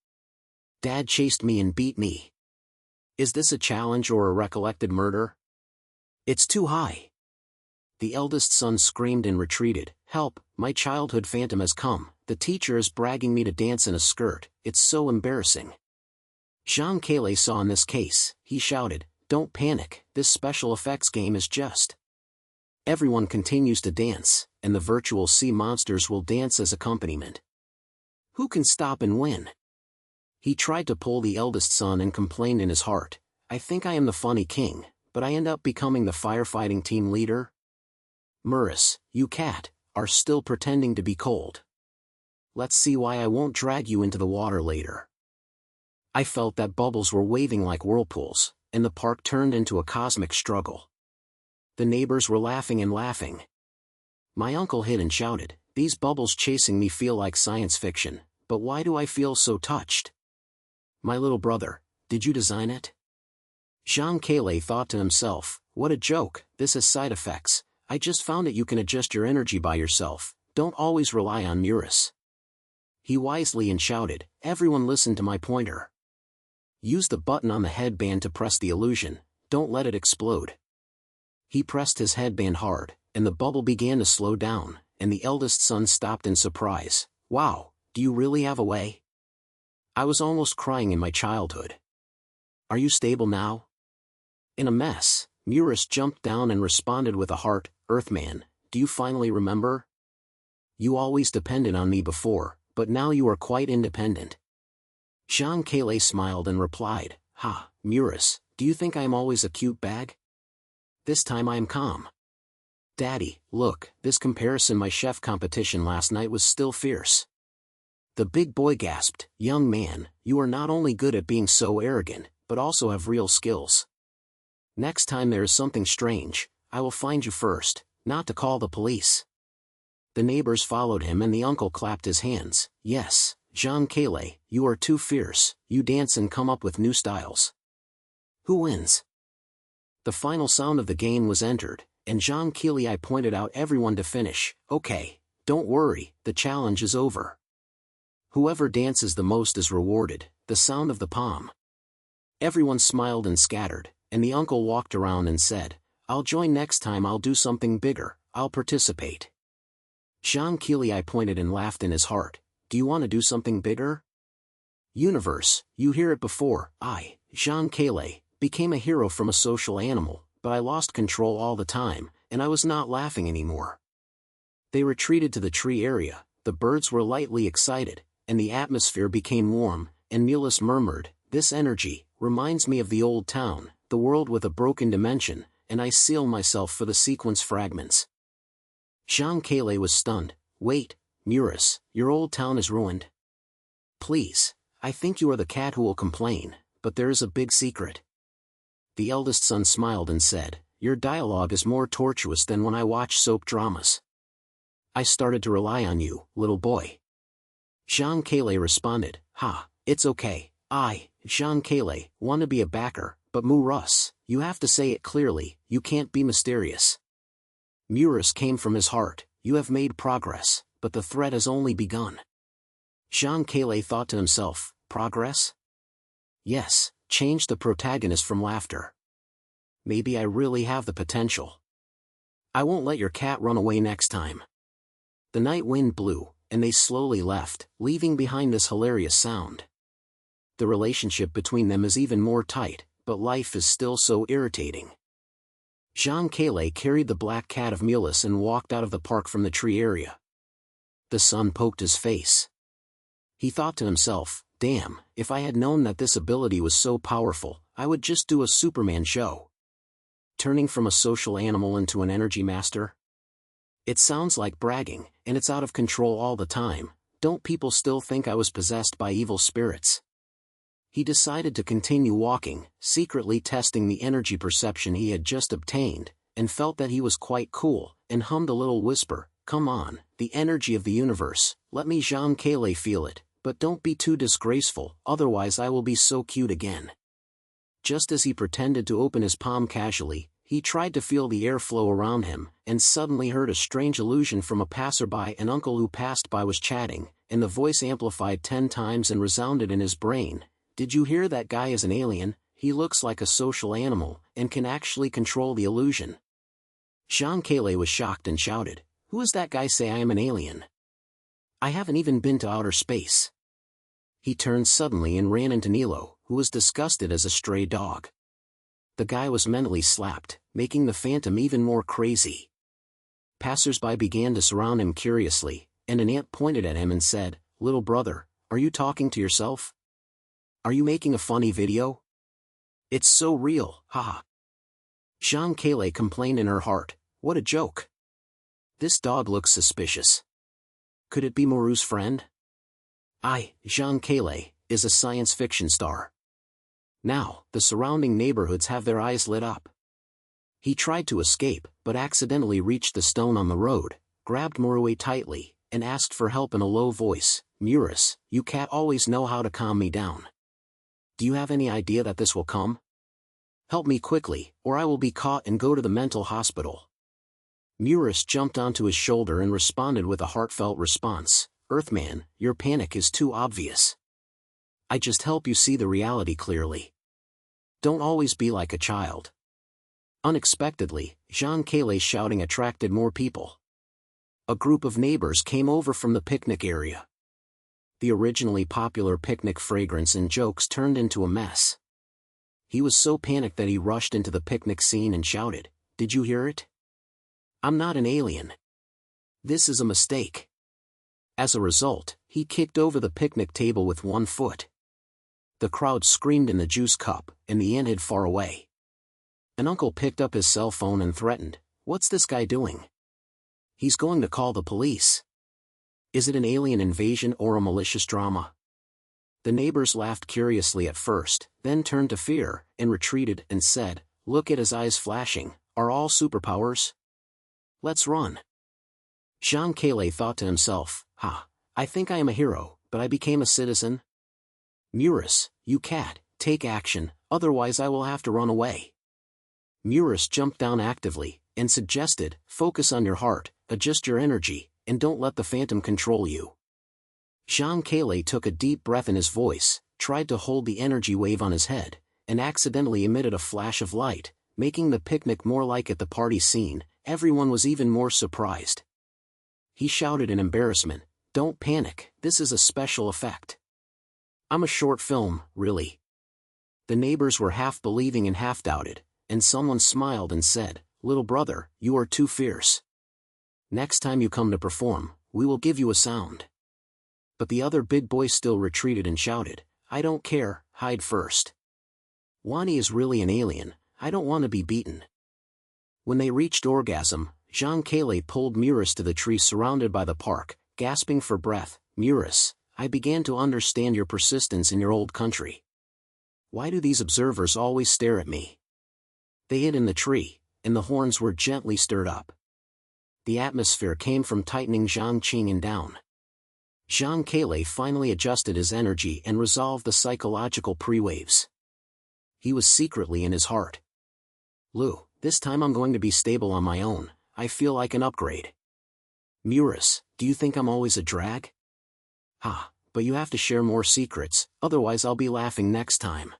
Dad chased me and beat me. Is this a challenge or a recollected murder? It's too high. The eldest son screamed and retreated, help, my childhood phantom has come, the teacher is bragging me to dance in a skirt, it's so embarrassing. Zhang Kele saw in this case, he shouted, don't panic, this special effects game is just. Everyone continues to dance, and the virtual sea monsters will dance as accompaniment. Who can stop and win? He tried to pull the eldest son and complained in his heart, I think I am the funny king, but I end up becoming the firefighting team leader? Murus, you cat, are still pretending to be cold. Let's see why I won't drag you into the water later. I felt that bubbles were waving like whirlpools, and the park turned into a cosmic struggle. The neighbors were laughing and laughing. My uncle hid and shouted, these bubbles chasing me feel like science fiction, but why do I feel so touched? My little brother, did you design it? Zhang Kele thought to himself, what a joke, this has side effects, I just found that you can adjust your energy by yourself, don't always rely on Murus. He wisely and shouted, everyone listen to my pointer. Use the button on the headband to press the illusion, don't let it explode. He pressed his headband hard, and the bubble began to slow down, and the eldest son stopped in surprise, wow, do you really have a way? I was almost crying in my childhood. Are you stable now? In a mess, Murus jumped down and responded with a heart, Earthman, do you finally remember? You always depended on me before, but now you are quite independent. Zhang Kele smiled and replied, "Ha, Murus, do you think I am always a cute bag? This time I am calm. Daddy, look, this comparison my chef competition last night was still fierce." The big boy gasped, "Young man, you are not only good at being so arrogant, but also have real skills. Next time there is something strange, I will find you first, not to call the police." The neighbors followed him and the uncle clapped his hands. "Yes, Zhang Kele, you are too fierce, you dance and come up with new styles." Who wins? The final sound of the game was entered, and Zhang Kele pointed out everyone to finish. "Okay, don't worry, the challenge is over. Whoever dances the most is rewarded." The sound of the palm. Everyone smiled and scattered, and the uncle walked around and said, "I'll join next time. I'll do something bigger, I'll participate." Zhang Kele pointed and laughed in his heart. "Do you want to do something bigger? Universe, you hear it before. I, Zhang Kele, became a hero from a social animal, but I lost control all the time, and I was not laughing anymore." They retreated to the tree area, the birds were lightly excited, and the atmosphere became warm, and Mulus murmured, "This energy reminds me of the old town, the world with a broken dimension, and I seal myself for the sequence fragments." Zhang Kele was stunned. "Wait, Murus, your old town is ruined? Please, I think you are the cat who will complain, but there is a big secret." The eldest son smiled and said, "Your dialogue is more tortuous than when I watch soap dramas. I started to rely on you, little boy." Zhang Kele responded, "Ha, it's okay, I, Zhang Kele, want to be a backer, but Murus, you have to say it clearly, you can't be mysterious." Murus came from his heart. "You have made progress, but the threat has only begun." Zhang Kele thought to himself, "Progress? Yes, change the protagonist from laughter. Maybe I really have the potential. I won't let your cat run away next time." The night wind blew, and they slowly left, leaving behind this hilarious sound. The relationship between them is even more tight, but life is still so irritating. Zhang Kele carried the black cat of Mulus and walked out of the park from the tree area. The sun poked his face. He thought to himself, "Damn, if I had known that this ability was so powerful, I would just do a Superman show." Turning from a social animal into an energy master? It sounds like bragging, and it's out of control all the time. Don't people still think I was possessed by evil spirits? He decided to continue walking, secretly testing the energy perception he had just obtained, and felt that he was quite cool, and hummed a little whisper, "Come on, the energy of the universe, let me Zhang Kele feel it, but don't be too disgraceful, otherwise I will be so cute again." Just as he pretended to open his palm casually, he tried to feel the airflow around him, and suddenly heard a strange allusion from a passerby. An uncle who passed by was chatting, and the voice amplified 10 times and resounded in his brain. "Did you hear that guy is an alien? He looks like a social animal, and can actually control the illusion." Zhang Kele was shocked and shouted, "Who is that guy say I am an alien? I haven't even been to outer space." He turned suddenly and ran into Nilo, who was disgusted as a stray dog. The guy was mentally slapped, making the phantom even more crazy. Passers-by began to surround him curiously, and an ant pointed at him and said, "Little brother, are you talking to yourself? Are you making a funny video? It's so real, haha." Zhang Kele complained in her heart, "What a joke. This dog looks suspicious. Could it be Moru's friend?" I, Zhang Kele, is a science fiction star. Now, the surrounding neighborhoods have their eyes lit up. He tried to escape, but accidentally reached the stone on the road, grabbed Moru tightly, and asked for help in a low voice. "Murus, you cat always know how to calm me down. Do you have any idea that this will come? Help me quickly, or I will be caught and go to the mental hospital." Murus jumped onto his shoulder and responded with a heartfelt response. "Earthman, your panic is too obvious. I just help you see the reality clearly. Don't always be like a child." Unexpectedly, Zhang Kele's shouting attracted more people. A group of neighbors came over from the picnic area. The originally popular picnic fragrance and jokes turned into a mess. He was so panicked that he rushed into the picnic scene and shouted, "Did you hear it? I'm not an alien. This is a mistake." As a result, he kicked over the picnic table with one foot. The crowd screamed in the juice cup, and the inn hid far away. An uncle picked up his cell phone and threatened, "What's this guy doing? He's going to call the police. Is it an alien invasion or a malicious drama?" The neighbors laughed curiously at first, then turned to fear, and retreated and said, "Look at his eyes flashing, are all superpowers? Let's run." Zhang Kele thought to himself, I think I am a hero, but I became a citizen. Murus, you cat, take action, otherwise I will have to run away. Murus jumped down actively, and suggested, focus on your heart, adjust your energy, and don't let the phantom control you. Zhang Kele took a deep breath in his voice, tried to hold the energy wave on his head, and accidentally emitted a flash of light, making the picnic more like at the party scene. Everyone was even more surprised. He shouted in embarrassment, "Don't panic, this is a special effect. I'm a short film, really." The neighbors were half believing and half doubted, and someone smiled and said, "Little brother, you are too fierce. Next time you come to perform, we will give you a sound." But the other big boy still retreated and shouted, "I don't care, hide first. Wani is really an alien, I don't want to be beaten." When they reached orgasm, Zhang Kele pulled Murus to the tree surrounded by the park, gasping for breath. "Murus, I began to understand your persistence in your old country. Why do these observers always stare at me?" They hid in the tree, and the horns were gently stirred up. The atmosphere came from tightening Zhang Qing down. Zhang Kele finally adjusted his energy and resolved the psychological pre-waves. He was secretly in his heart. "Lu, this time I'm going to be stable on my own, I feel like an upgrade." "Murus, do you think I'm always a drag?" But you have to share more secrets, otherwise I'll be laughing next time."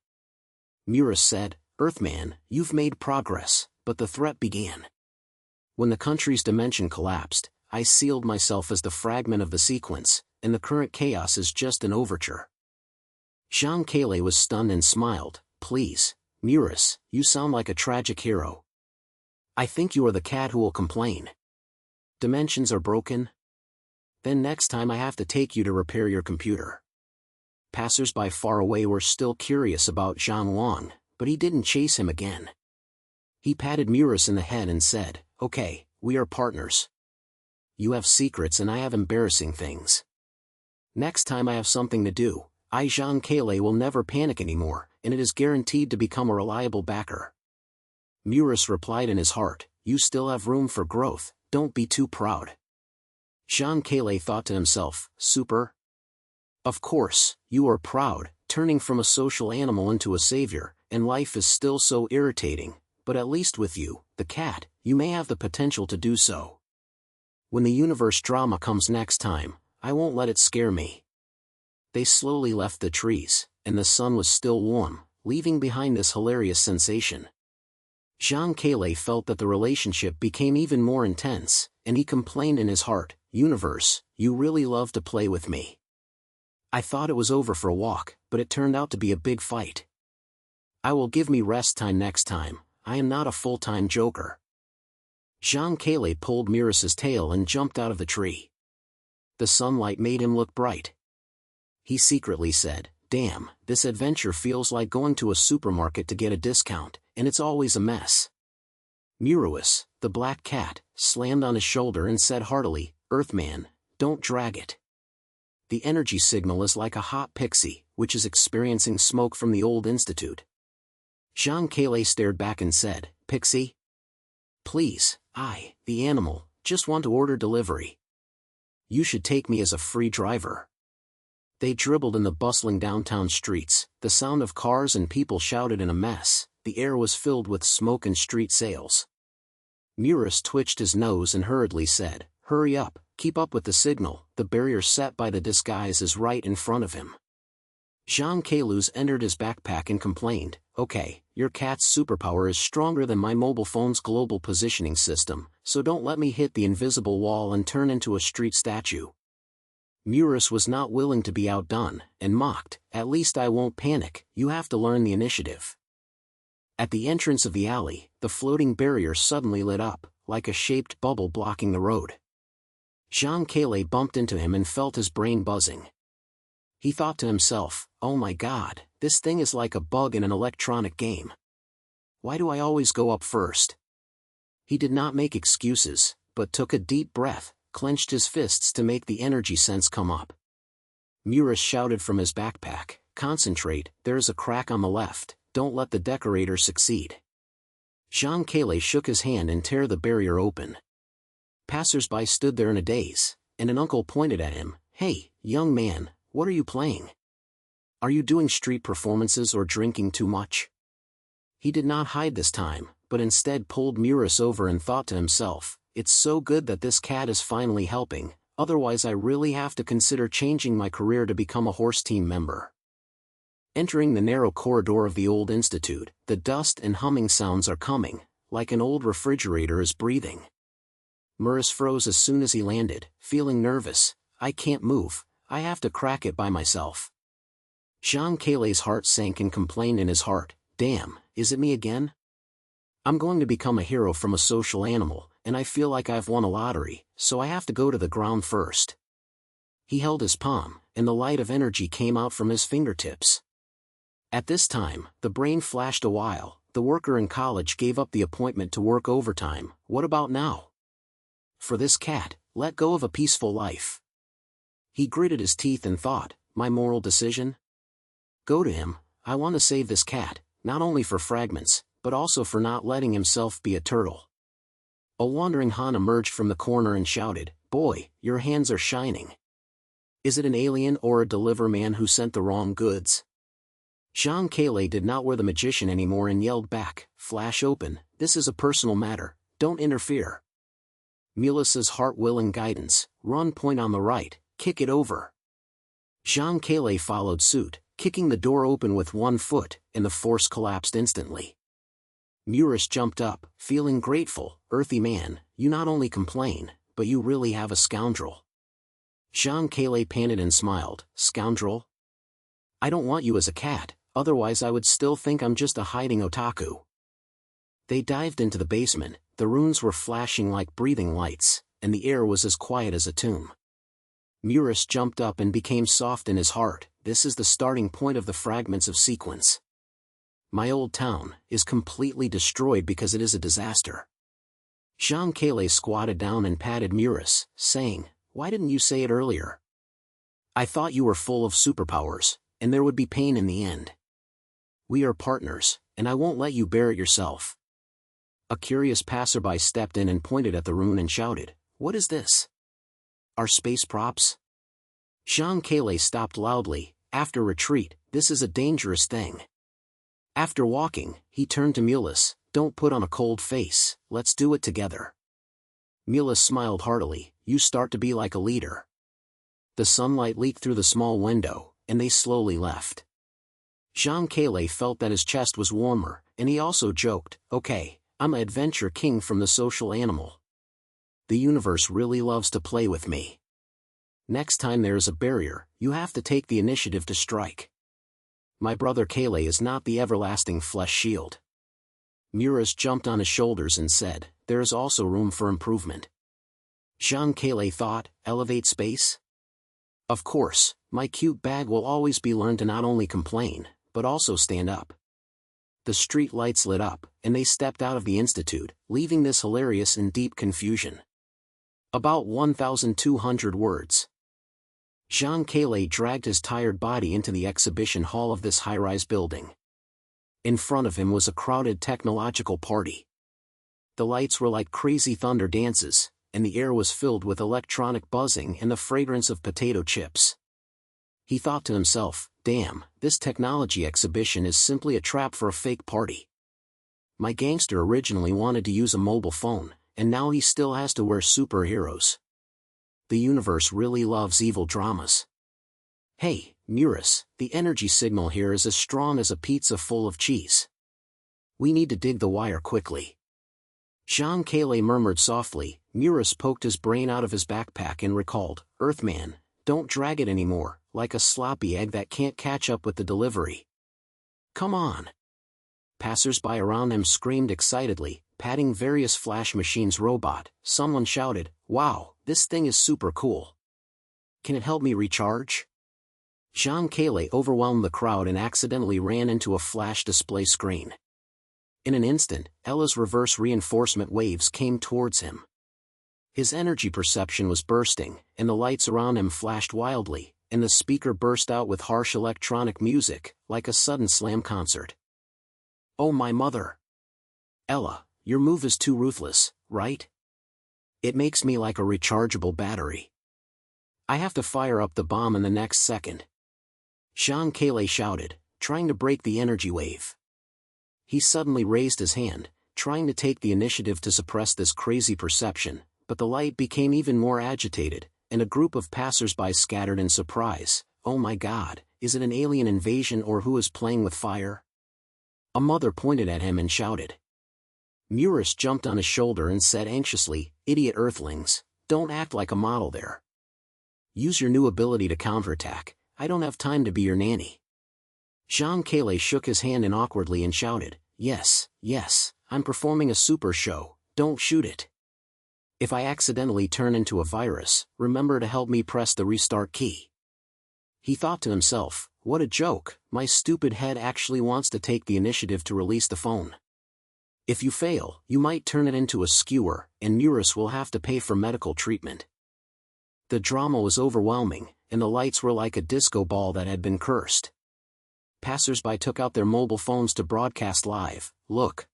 Murus said, "Earthman, you've made progress, but the threat began. When the country's dimension collapsed, I sealed myself as the fragment of the sequence, and the current chaos is just an overture." Zhang Kele was stunned and smiled, "Please, Murus, you sound like a tragic hero. I think you are the cat who will complain. Dimensions are broken? Then next time I have to take you to repair your computer." Passers-by far away were still curious about Zhang Wang, but he didn't chase him again. He patted Murus in the head and said, "Okay, we are partners. You have secrets and I have embarrassing things. Next time I have something to do, I Zhang Kele will never panic anymore, and it is guaranteed to become a reliable backer." Murus replied in his heart, "You still have room for growth, don't be too proud." Zhang Kele thought to himself, "Super? Of course, you are proud, turning from a social animal into a savior, and life is still so irritating, but at least with you, the cat, you may have the potential to do so. When the universe drama comes next time, I won't let it scare me." They slowly left the trees, and the sun was still warm, leaving behind this hilarious sensation. Zhang Kele felt that the relationship became even more intense, and he complained in his heart, "Universe, you really love to play with me. I thought it was over for a walk, but it turned out to be a big fight. I will give me rest time next time, I am not a full-time joker." Zhang Kele pulled Murus's tail and jumped out of the tree. The sunlight made him look bright. He secretly said, "Damn, this adventure feels like going to a supermarket to get a discount, and it's always a mess." Murus, the black cat, slammed on his shoulder and said heartily, "Earthman, don't drag it. The energy signal is like a hot pixie, which is experiencing smoke from the old institute." Zhang Kele stared back and said, "Pixie? Please, I, the animal, just want to order delivery. You should take me as a free driver." They dribbled in the bustling downtown streets, the sound of cars and people shouted in a mess, the air was filled with smoke and street sales. Murus twitched his nose and hurriedly said, "Hurry up, keep up with the signal, the barrier set by the disguise is right in front of him." Zhang Kele entered his backpack and complained, "Okay, your cat's superpower is stronger than my mobile phone's global positioning system, so don't let me hit the invisible wall and turn into a street statue." Murus was not willing to be outdone, and mocked, "At least I won't panic, you have to learn the initiative." At the entrance of the alley, the floating barrier suddenly lit up, like a shaped bubble blocking the road. Zhang Kele bumped into him and felt his brain buzzing. He thought to himself, oh my god, this thing is like a bug in an electronic game. Why do I always go up first? He did not make excuses, but took a deep breath, clenched his fists to make the energy sense come up. Murus shouted from his backpack, concentrate, there is a crack on the left, don't let the decorator succeed. Zhang Kele shook his hand and tore the barrier open. Passers-by stood there in a daze, and an uncle pointed at him, hey, young man, what are you playing? Are you doing street performances or drinking too much? He did not hide this time, but instead pulled Murus over and thought to himself, it's so good that this cat is finally helping, otherwise I really have to consider changing my career to become a horse team member. Entering the narrow corridor of the old institute, the dust and humming sounds are coming, like an old refrigerator is breathing. Murus froze as soon as he landed, feeling nervous, I can't move, I have to crack it by myself. Zhang Kele's heart sank and complained in his heart, damn, is it me again? I'm going to become a hero from a social animal, and I feel like I've won a lottery, so I have to go to the ground first. He held his palm, and the light of energy came out from his fingertips. At this time, the brain flashed a while, the worker in college gave up the appointment to work overtime, what about now? For this cat, let go of a peaceful life. He gritted his teeth and thought, my moral decision? Go to him, I want to save this cat, not only for fragments, but also for not letting himself be a turtle. A wandering Han emerged from the corner and shouted, boy, your hands are shining. Is it an alien or a deliver man who sent the wrong goods? Zhang Kele did not wear the magician anymore and yelled back, flash open, this is a personal matter, don't interfere. Mulus's heart will and guidance, run point on the right, kick it over. Zhang Kele followed suit, kicking the door open with one foot, and the force collapsed instantly. Murus jumped up, feeling grateful, earthy man, you not only complain, but you really have a scoundrel. Zhang Kele panted and smiled, scoundrel? I don't want you as a cat, otherwise I would still think I'm just a hiding otaku. They dived into the basement, the runes were flashing like breathing lights, and the air was as quiet as a tomb. Murus jumped up and became soft in his heart, this is the starting point of the fragments of sequence. My old town is completely destroyed because it is a disaster. Zhang Kele squatted down and patted Murus, saying, why didn't you say it earlier? I thought you were full of superpowers, and there would be pain in the end. We are partners, and I won't let you bear it yourself. A curious passerby stepped in and pointed at the rune and shouted, what is this? Are space props? Zhang Kele stopped loudly, after retreat, this is a dangerous thing. After walking, he turned to Mulus, don't put on a cold face, let's do it together. Mulus smiled heartily, you start to be like a leader. The sunlight leaked through the small window, and they slowly left. Zhang Kele felt that his chest was warmer, and he also joked, okay, I'm an adventure king from the social animal. The universe really loves to play with me. Next time there is a barrier, you have to take the initiative to strike. My brother Kele is not the everlasting flesh shield. Murus jumped on his shoulders and said, there is also room for improvement. Zhang Kele thought, elevate space? Of course, my cute bag will always be learned to not only complain, but also stand up. The street lights lit up, and they stepped out of the institute, leaving this hilarious and deep confusion. About 1,200 words. Zhang Kele dragged his tired body into the exhibition hall of this high-rise building. In front of him was a crowded technological party. The lights were like crazy thunder dances, and the air was filled with electronic buzzing and the fragrance of potato chips. He thought to himself, damn, this technology exhibition is simply a trap for a fake party. My gangster originally wanted to use a mobile phone, and now he still has to wear superheroes. The universe really loves evil dramas. Hey, Murus, the energy signal here is as strong as a pizza full of cheese. We need to dig the wire quickly. Zhang Kele murmured softly. Murus poked his brain out of his backpack and recalled, Earthman, don't drag it anymore, like a sloppy egg that can't catch up with the delivery. Come on. Passers-by around him screamed excitedly, patting various flash machines robot. Someone shouted, wow, this thing is super cool. Can it help me recharge? Zhang Kele overwhelmed the crowd and accidentally ran into a flash display screen. In an instant, Ella's reverse reinforcement waves came towards him. His energy perception was bursting, and the lights around him flashed wildly, and the speaker burst out with harsh electronic music, like a sudden slam concert. Oh my mother! Ella, your move is too ruthless, right? It makes me like a rechargeable battery. I have to fire up the bomb in the next second. Zhang Kele shouted, trying to break the energy wave. He suddenly raised his hand, trying to take the initiative to suppress this crazy perception, but the light became even more agitated, and a group of passers-by scattered in surprise. Oh my God, is it an alien invasion or who is playing with fire? A mother pointed at him and shouted. Murus jumped on his shoulder and said anxiously, idiot earthlings, don't act like a model there. Use your new ability to counterattack, I don't have time to be your nanny. Zhang Kele shook his hand in awkwardly and shouted, yes, I'm performing a super show, don't shoot it. If I accidentally turn into a virus, remember to help me press the restart key. He thought to himself, what a joke, my stupid head actually wants to take the initiative to release the phone. If you fail, you might turn it into a skewer, and Murus will have to pay for medical treatment. The drama was overwhelming, and the lights were like a disco ball that had been cursed. Passers-by took out their mobile phones to broadcast live, look.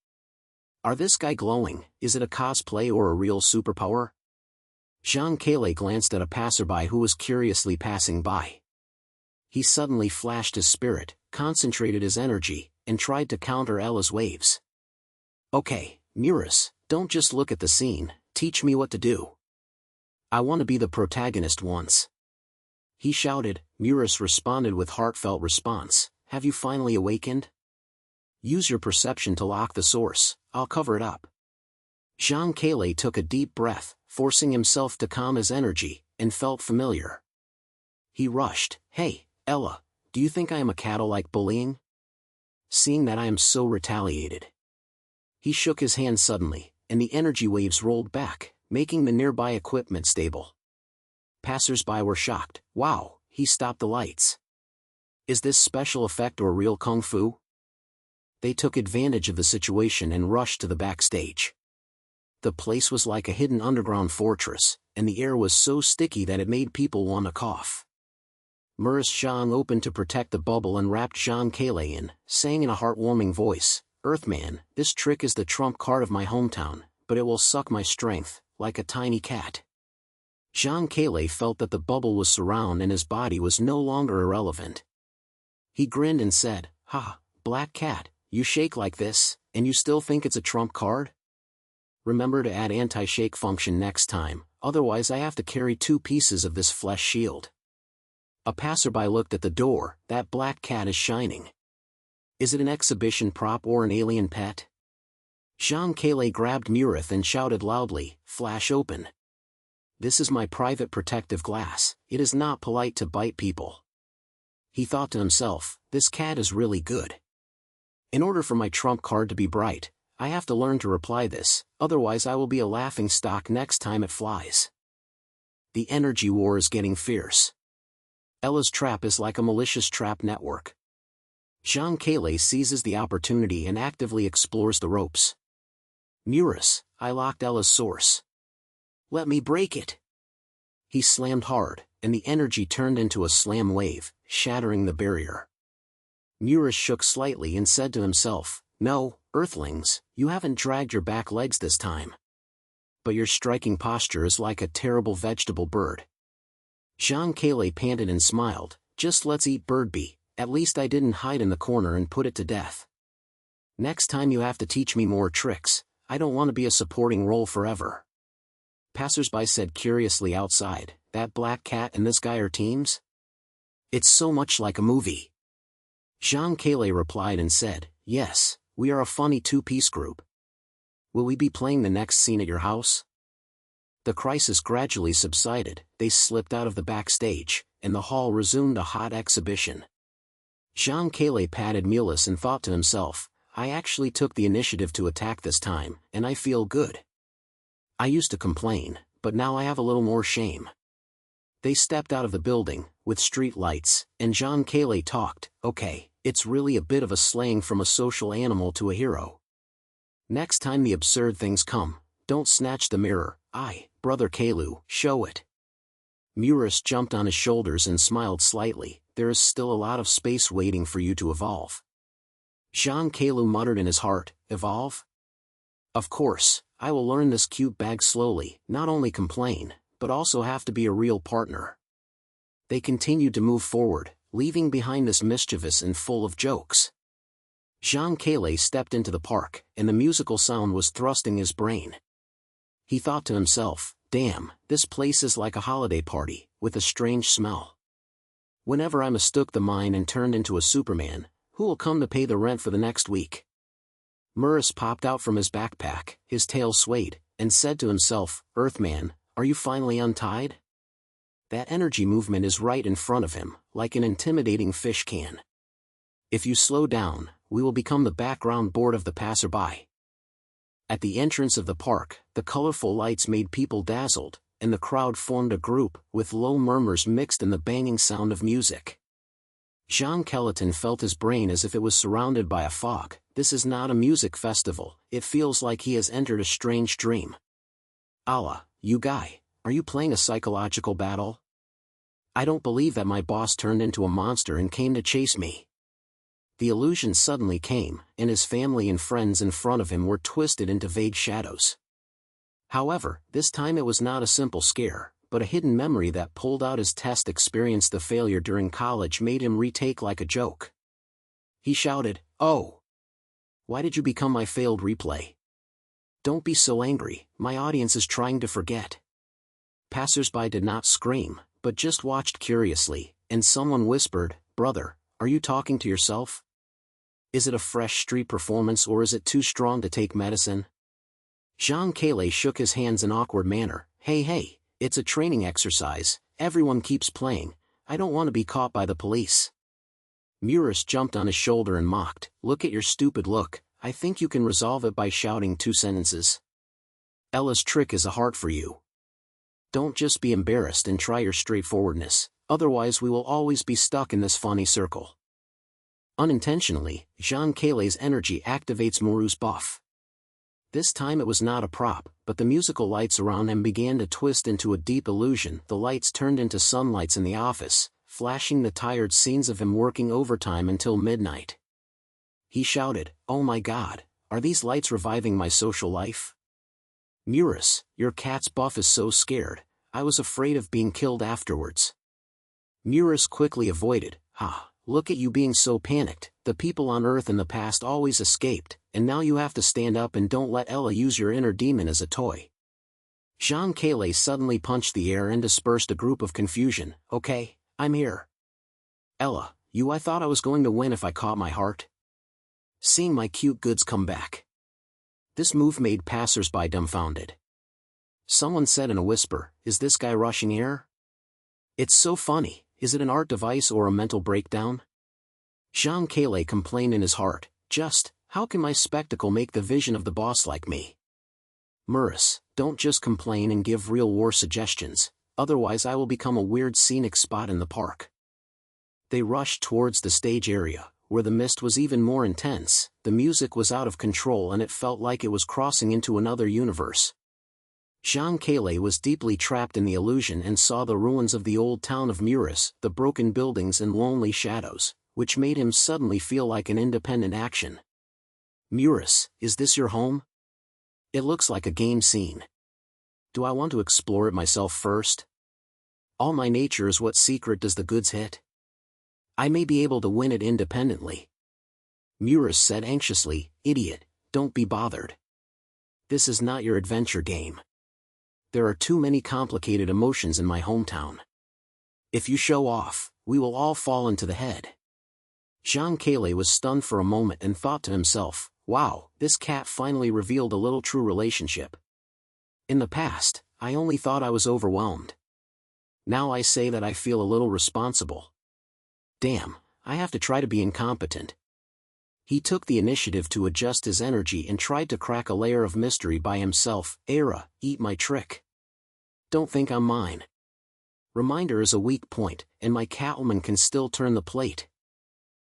Are this guy glowing, is it a cosplay or a real superpower? Zhang Kele glanced at a passerby who was curiously passing by. He suddenly flashed his spirit, concentrated his energy, and tried to counter Ella's waves. Okay, Murus, don't just look at the scene, teach me what to do. I want to be the protagonist once. He shouted. Murus responded with heartfelt response, have you finally awakened? Use your perception to lock the source, I'll cover it up. Zhang Kele took a deep breath, forcing himself to calm his energy, and felt familiar. He rushed, hey, Ella, do you think I am a cattle like bullying? Seeing that I am so retaliated. He shook his hand suddenly, and the energy waves rolled back, making the nearby equipment stable. Passers-by were shocked, wow, he stopped the lights. Is this special effect or real kung fu? They took advantage of the situation and rushed to the backstage. The place was like a hidden underground fortress, and the air was so sticky that it made people want to cough. Murus Zhang opened to protect the bubble and wrapped Zhang Kele in, saying in a heartwarming voice, Earthman, this trick is the trump card of my hometown, but it will suck my strength, like a tiny cat. Zhang Kele felt that the bubble was surround and his body was no longer irrelevant. He grinned and said, ha, black cat, you shake like this, and you still think it's a trump card? Remember to add anti-shake function next time, otherwise I have to carry 2 pieces of this flesh shield. A passerby looked at the door, that black cat is shining. Is it an exhibition prop or an alien pet? Zhang Kele grabbed Murith and shouted loudly, flash open. This is my private protective glass, it is not polite to bite people. He thought to himself, this cat is really good. In order for my trump card to be bright, I have to learn to reply this, otherwise I will be a laughing stock next time it flies. The energy war is getting fierce. Ella's trap is like a malicious trap network. Zhang Kele seizes the opportunity and actively explores the ropes. Murus, I locked Ella's source. Let me break it. He slammed hard, and the energy turned into a slam wave, shattering the barrier. Murus shook slightly and said to himself, no, Earthlings, you haven't dragged your back legs this time. But your striking posture is like a terrible vegetable bird. Zhang Kele panted and smiled, just let's eat birdbee, at least I didn't hide in the corner and put it to death. Next time you have to teach me more tricks, I don't want to be a supporting role forever. Passers-by said curiously outside, that black cat and this guy are teams? It's so much like a movie. Zhang Kele replied and said, yes, we are a funny 2-piece group. Will we be playing the next scene at your house? The crisis gradually subsided, they slipped out of the backstage, and the hall resumed a hot exhibition. Zhang Kele patted Mulus and thought to himself, I actually took the initiative to attack this time, and I feel good. I used to complain, but now I have a little more shame. They stepped out of the building, with street lights, and Zhang Kele talked. Okay, it's really a bit of a slaying from a social animal to a hero. Next time the absurd things come, don't snatch the mirror. Brother Kelu, show it. Murus jumped on his shoulders and smiled slightly. There is still a lot of space waiting for you to evolve. Zhang Kele muttered in his heart, evolve? Of course, I will learn this cute bag slowly, not only complain, but also have to be a real partner. They continued to move forward, leaving behind this mischievous and full of jokes. Zhang Kele stepped into the park, and the musical sound was thrusting his brain. He thought to himself, damn, this place is like a holiday party, with a strange smell. Whenever I mistook the mine and turned into a Superman, who will come to pay the rent for the next week? Murus popped out from his backpack, his tail swayed, and said to himself, Earthman, are you finally untied? That energy movement is right in front of him, like an intimidating fish can. If you slow down, we will become the background board of the passerby. At the entrance of the park, the colorful lights made people dazzled, and the crowd formed a group, with low murmurs mixed in the banging sound of music. Zhang Kele felt his brain as if it was surrounded by a fog. This is not a music festival, it feels like he has entered a strange dream. Allah, you guy, are you playing a psychological battle? I don't believe that my boss turned into a monster and came to chase me. The illusion suddenly came, and his family and friends in front of him were twisted into vague shadows. However, this time it was not a simple scare, but a hidden memory that pulled out his test experience. The failure during college made him retake like a joke. He shouted, oh! Why did you become my failed replay? Don't be so angry, my audience is trying to forget. Passers-by did not scream, but just watched curiously, and someone whispered, brother, are you talking to yourself? Is it a fresh street performance or is it too strong to take medicine? Zhang Kele shook his hands in awkward manner. Hey, it's a training exercise, everyone keeps playing, I don't want to be caught by the police. Murus jumped on his shoulder and mocked, look at your stupid look, I think you can resolve it by shouting 2 sentences. Ella's trick is a heart for you. Don't just be embarrassed and try your straightforwardness, otherwise we will always be stuck in this funny circle. Unintentionally, Zhang Kele's energy activates Muru's buff. This time it was not a prop, but the musical lights around him began to twist into a deep illusion. The lights turned into sunlights in the office, flashing the tired scenes of him working overtime until midnight. He shouted, oh my god, are these lights reviving my social life? Murus, your cat's buff is so scared, I was afraid of being killed afterwards. Murus quickly avoided, look at you being so panicked, the people on Earth in the past always escaped, and now you have to stand up and don't let Ella use your inner demon as a toy. Zhang Kele suddenly punched the air and dispersed a group of confusion. Okay, I'm here. Ella, I thought I was going to win if I caught my heart. Seeing my cute goods come back. This move made passers-by dumbfounded. Someone said in a whisper, is this guy rushing air? It's so funny, is it an art device or a mental breakdown? Zhang Kele complained in his heart, how can my spectacle make the vision of the boss like me? Murus, don't just complain and give real war suggestions, otherwise I will become a weird scenic spot in the park. They rushed towards the stage area, where the mist was even more intense, the music was out of control and it felt like it was crossing into another universe. Zhang Kele was deeply trapped in the illusion and saw the ruins of the old town of Murus, the broken buildings and lonely shadows, which made him suddenly feel like an independent action. Murus, is this your home? It looks like a game scene. Do I want to explore it myself first? All my nature is what secret does the goods hit? I may be able to win it independently. Murus said anxiously, idiot, don't be bothered. This is not your adventure game. There are too many complicated emotions in my hometown. If you show off, we will all fall into the head. Zhang Kele was stunned for a moment and thought to himself, wow, this cat finally revealed a little true relationship. In the past, I only thought I was overwhelmed. Now I say that I feel a little responsible. Damn, I have to try to be incompetent. He took the initiative to adjust his energy and tried to crack a layer of mystery by himself. Era, eat my trick. Don't think I'm mine. Reminder is a weak point, and my Catwoman can still turn the plate.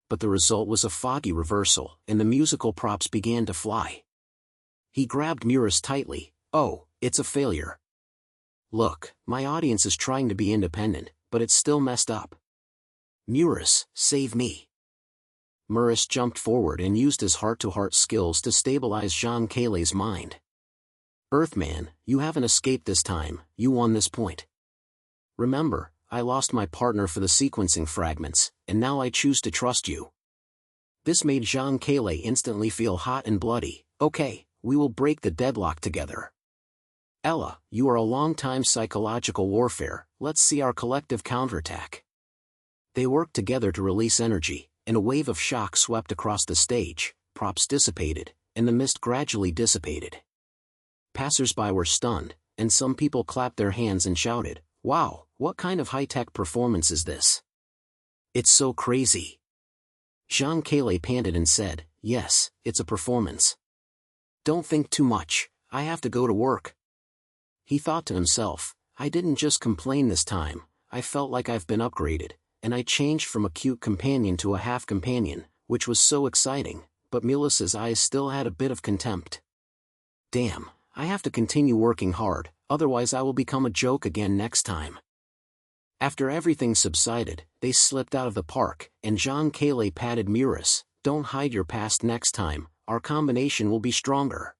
But the result was a foggy reversal, and the musical props began to fly. He grabbed Murus tightly. Oh, it's a failure. Look, my audience is trying to be independent, but it's still messed up. Murus, save me. Murus jumped forward and used his heart-to-heart skills to stabilize Zhang Kele's mind. Earthman, you haven't escaped this time, you won this point. Remember, I lost my partner for the sequencing fragments, and now I choose to trust you. This made Zhang Kele instantly feel hot and bloody. Okay, we will break the deadlock together. Ella, you are a long-time psychological warfare, let's see our collective counterattack. They worked together to release energy, and a wave of shock swept across the stage, props dissipated, and the mist gradually dissipated. Passers-by were stunned, and some people clapped their hands and shouted, "Wow, what kind of high-tech performance is this? It's so crazy." Zhang Kele panted and said, "Yes, it's a performance. Don't think too much, I have to go to work." He thought to himself, I didn't just complain this time, I felt like I've been upgraded, and I changed from a cute companion to a half-companion, which was so exciting, but Mulus's eyes still had a bit of contempt. Damn, I have to continue working hard, otherwise I will become a joke again next time. After everything subsided, they slipped out of the park, and Zhang Kele patted Murus. Don't hide your past next time, our combination will be stronger.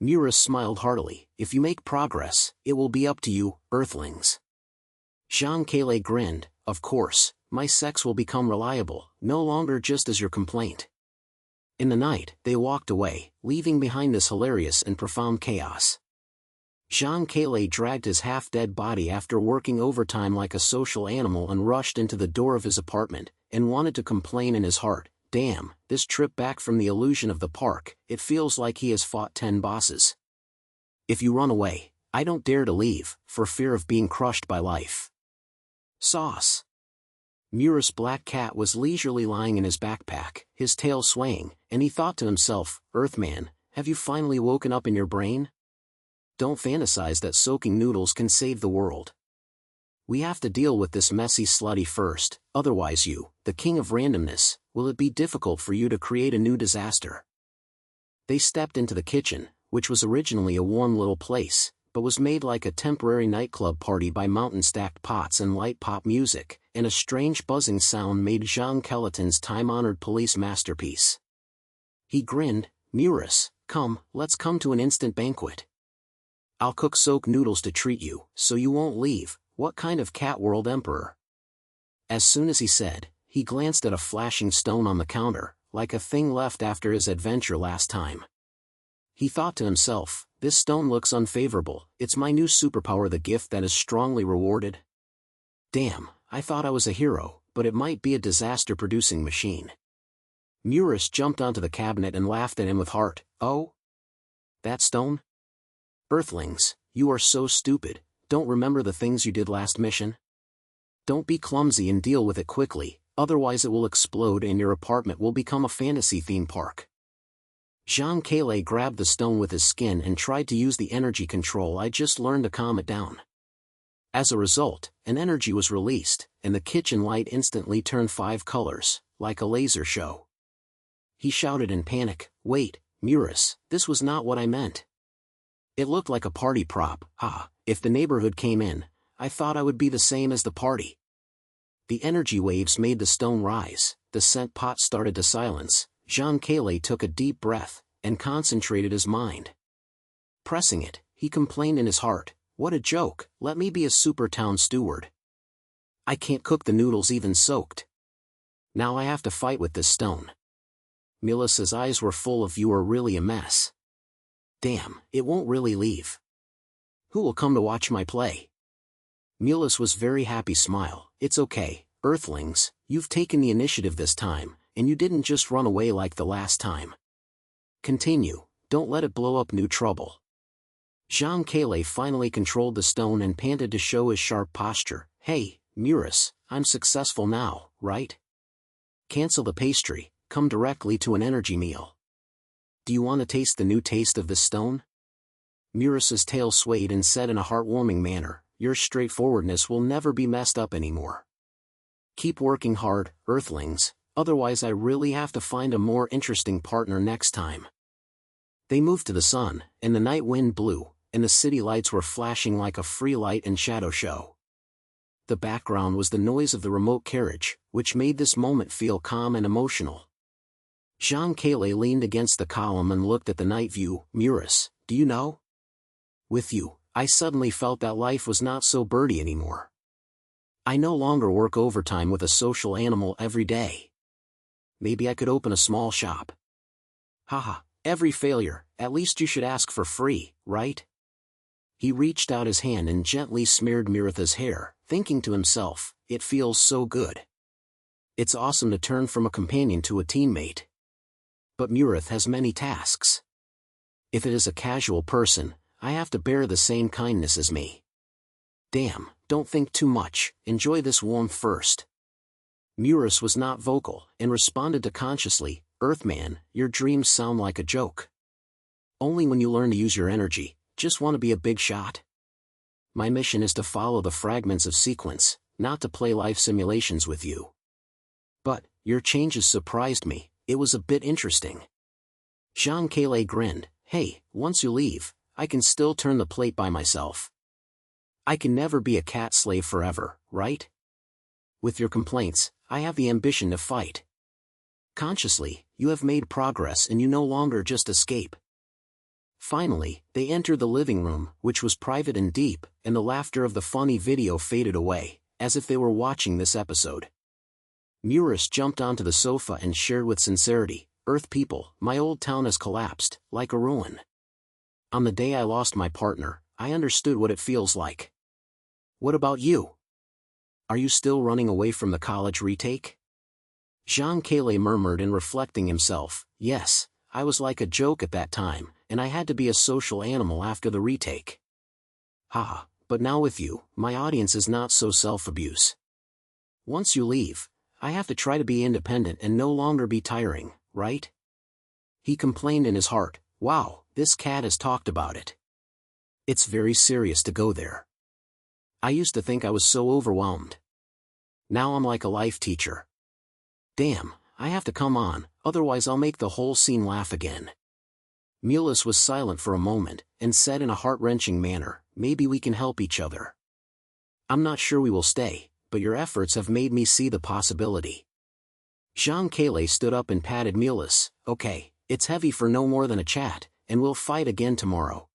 Murus smiled heartily. If you make progress, it will be up to you, Earthlings. Zhang Kele grinned. Of course, my sex will become reliable, no longer just as your complaint. In the night, they walked away, leaving behind this hilarious and profound chaos. Zhang Kele dragged his half-dead body after working overtime like a social animal and rushed into the door of his apartment, and wanted to complain in his heart, damn, this trip back from the illusion of the park, it feels like he has fought 10 bosses. If you run away, I don't dare to leave, for fear of being crushed by life. Sauce. Murus' black cat was leisurely lying in his backpack, his tail swaying, and he thought to himself, Earthman, have you finally woken up in your brain? Don't fantasize that soaking noodles can save the world. We have to deal with this messy slutty first, otherwise you, the king of randomness, will it be difficult for you to create a new disaster. They stepped into the kitchen, which was originally a warm little place, but was made like a temporary nightclub party by mountain-stacked pots and light pop music, and a strange buzzing sound made Zhang Kele's time-honored police masterpiece. He grinned, Murus, come, let's come to an instant banquet. I'll cook soak noodles to treat you, so you won't leave. What kind of cat world emperor? As soon as he said, he glanced at a flashing stone on the counter, like a thing left after his adventure last time. He thought to himself, this stone looks unfavorable, it's my new superpower, the gift that is strongly rewarded. Damn, I thought I was a hero, but it might be a disaster-producing machine. Murus jumped onto the cabinet and laughed at him with heart. Oh? That stone? Earthlings, you are so stupid, don't remember the things you did last mission? Don't be clumsy and deal with it quickly, otherwise it will explode and your apartment will become a fantasy theme park. Zhang Kele grabbed the stone with his skin and tried to use the energy control I just learned to calm it down. As a result, an energy was released, and the kitchen light instantly turned 5 colors, like a laser show. He shouted in panic, wait, Murus, this was not what I meant. It looked like a party prop. If the neighborhood came in, I thought I would be the same as the party. The energy waves made the stone rise, the scent pot started to silence. Zhang Kele took a deep breath, and concentrated his mind. Pressing it, he complained in his heart, what a joke, let me be a super town steward. I can't cook the noodles even soaked. Now I have to fight with this stone. Mulus's eyes were full of you are really a mess. Damn, it won't really leave. Who will come to watch my play? Mulus was very happy smile, it's okay, Earthlings, you've taken the initiative this time, and you didn't just run away like the last time. Continue, don't let it blow up new trouble. Zhang Kele finally controlled the stone and panted to show his sharp posture. Hey, Murus, I'm successful now, right? Cancel the pastry, come directly to an energy meal. Do you want to taste the new taste of this stone? Murus's tail swayed and said in a heartwarming manner, your straightforwardness will never be messed up anymore. Keep working hard, Earthlings, otherwise I really have to find a more interesting partner next time. They moved to the sun, and the night wind blew, and the city lights were flashing like a free light and shadow show. The background was the noise of the remote carriage, which made this moment feel calm and emotional. Zhang Kele leaned against the column and looked at the night view. Muris, do you know? With you, I suddenly felt that life was not so birdy anymore. I no longer work overtime with a social animal every day. Maybe I could open a small shop. Haha, every failure, at least you should ask for free, right? He reached out his hand and gently smeared Miritha's hair, thinking to himself, it feels so good. It's awesome to turn from a companion to a teammate. But Mirith has many tasks. If it is a casual person, I have to bear the same kindness as me. Damn, don't think too much, enjoy this warmth first. Muris was not vocal, and responded to consciously, Earthman, your dreams sound like a joke. Only when you learn to use your energy, just want to be a big shot? My mission is to follow the fragments of sequence, not to play life simulations with you. But, your changes surprised me, it was a bit interesting. Zhang Kele grinned, hey, once you leave, I can still turn the plate by myself. I can never be a cat slave forever, right? With your complaints, I have the ambition to fight. Consciously, you have made progress and you no longer just escape. Finally, they entered the living room, which was private and deep, and the laughter of the funny video faded away, as if they were watching this episode. Muris jumped onto the sofa and shared with sincerity, Earth people, my old town has collapsed, like a ruin. On the day I lost my partner, I understood what it feels like. What about you? Are you still running away from the college retake? Zhang Kele murmured and reflecting himself, yes, I was like a joke at that time, and I had to be a social animal after the retake. Haha, but now with you, my audience is not so self-abuse. Once you leave, I have to try to be independent and no longer be tiring, right? He complained in his heart, wow, this cat has talked about it. It's very serious to go there. I used to think I was so overwhelmed. Now I'm like a life teacher. Damn, I have to come on, otherwise I'll make the whole scene laugh again. Mulus was silent for a moment, and said in a heart-wrenching manner, maybe we can help each other. I'm not sure we will stay, but your efforts have made me see the possibility. Zhang Kele stood up and patted Mulus, okay, it's heavy for no more than a chat, and we'll fight again tomorrow.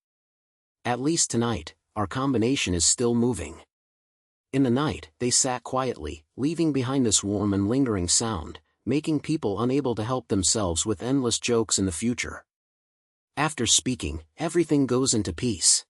At least tonight, our combination is still moving. In the night, they sat quietly, leaving behind this warm and lingering sound, making people unable to help themselves with endless jokes in the future. After speaking, everything goes into peace.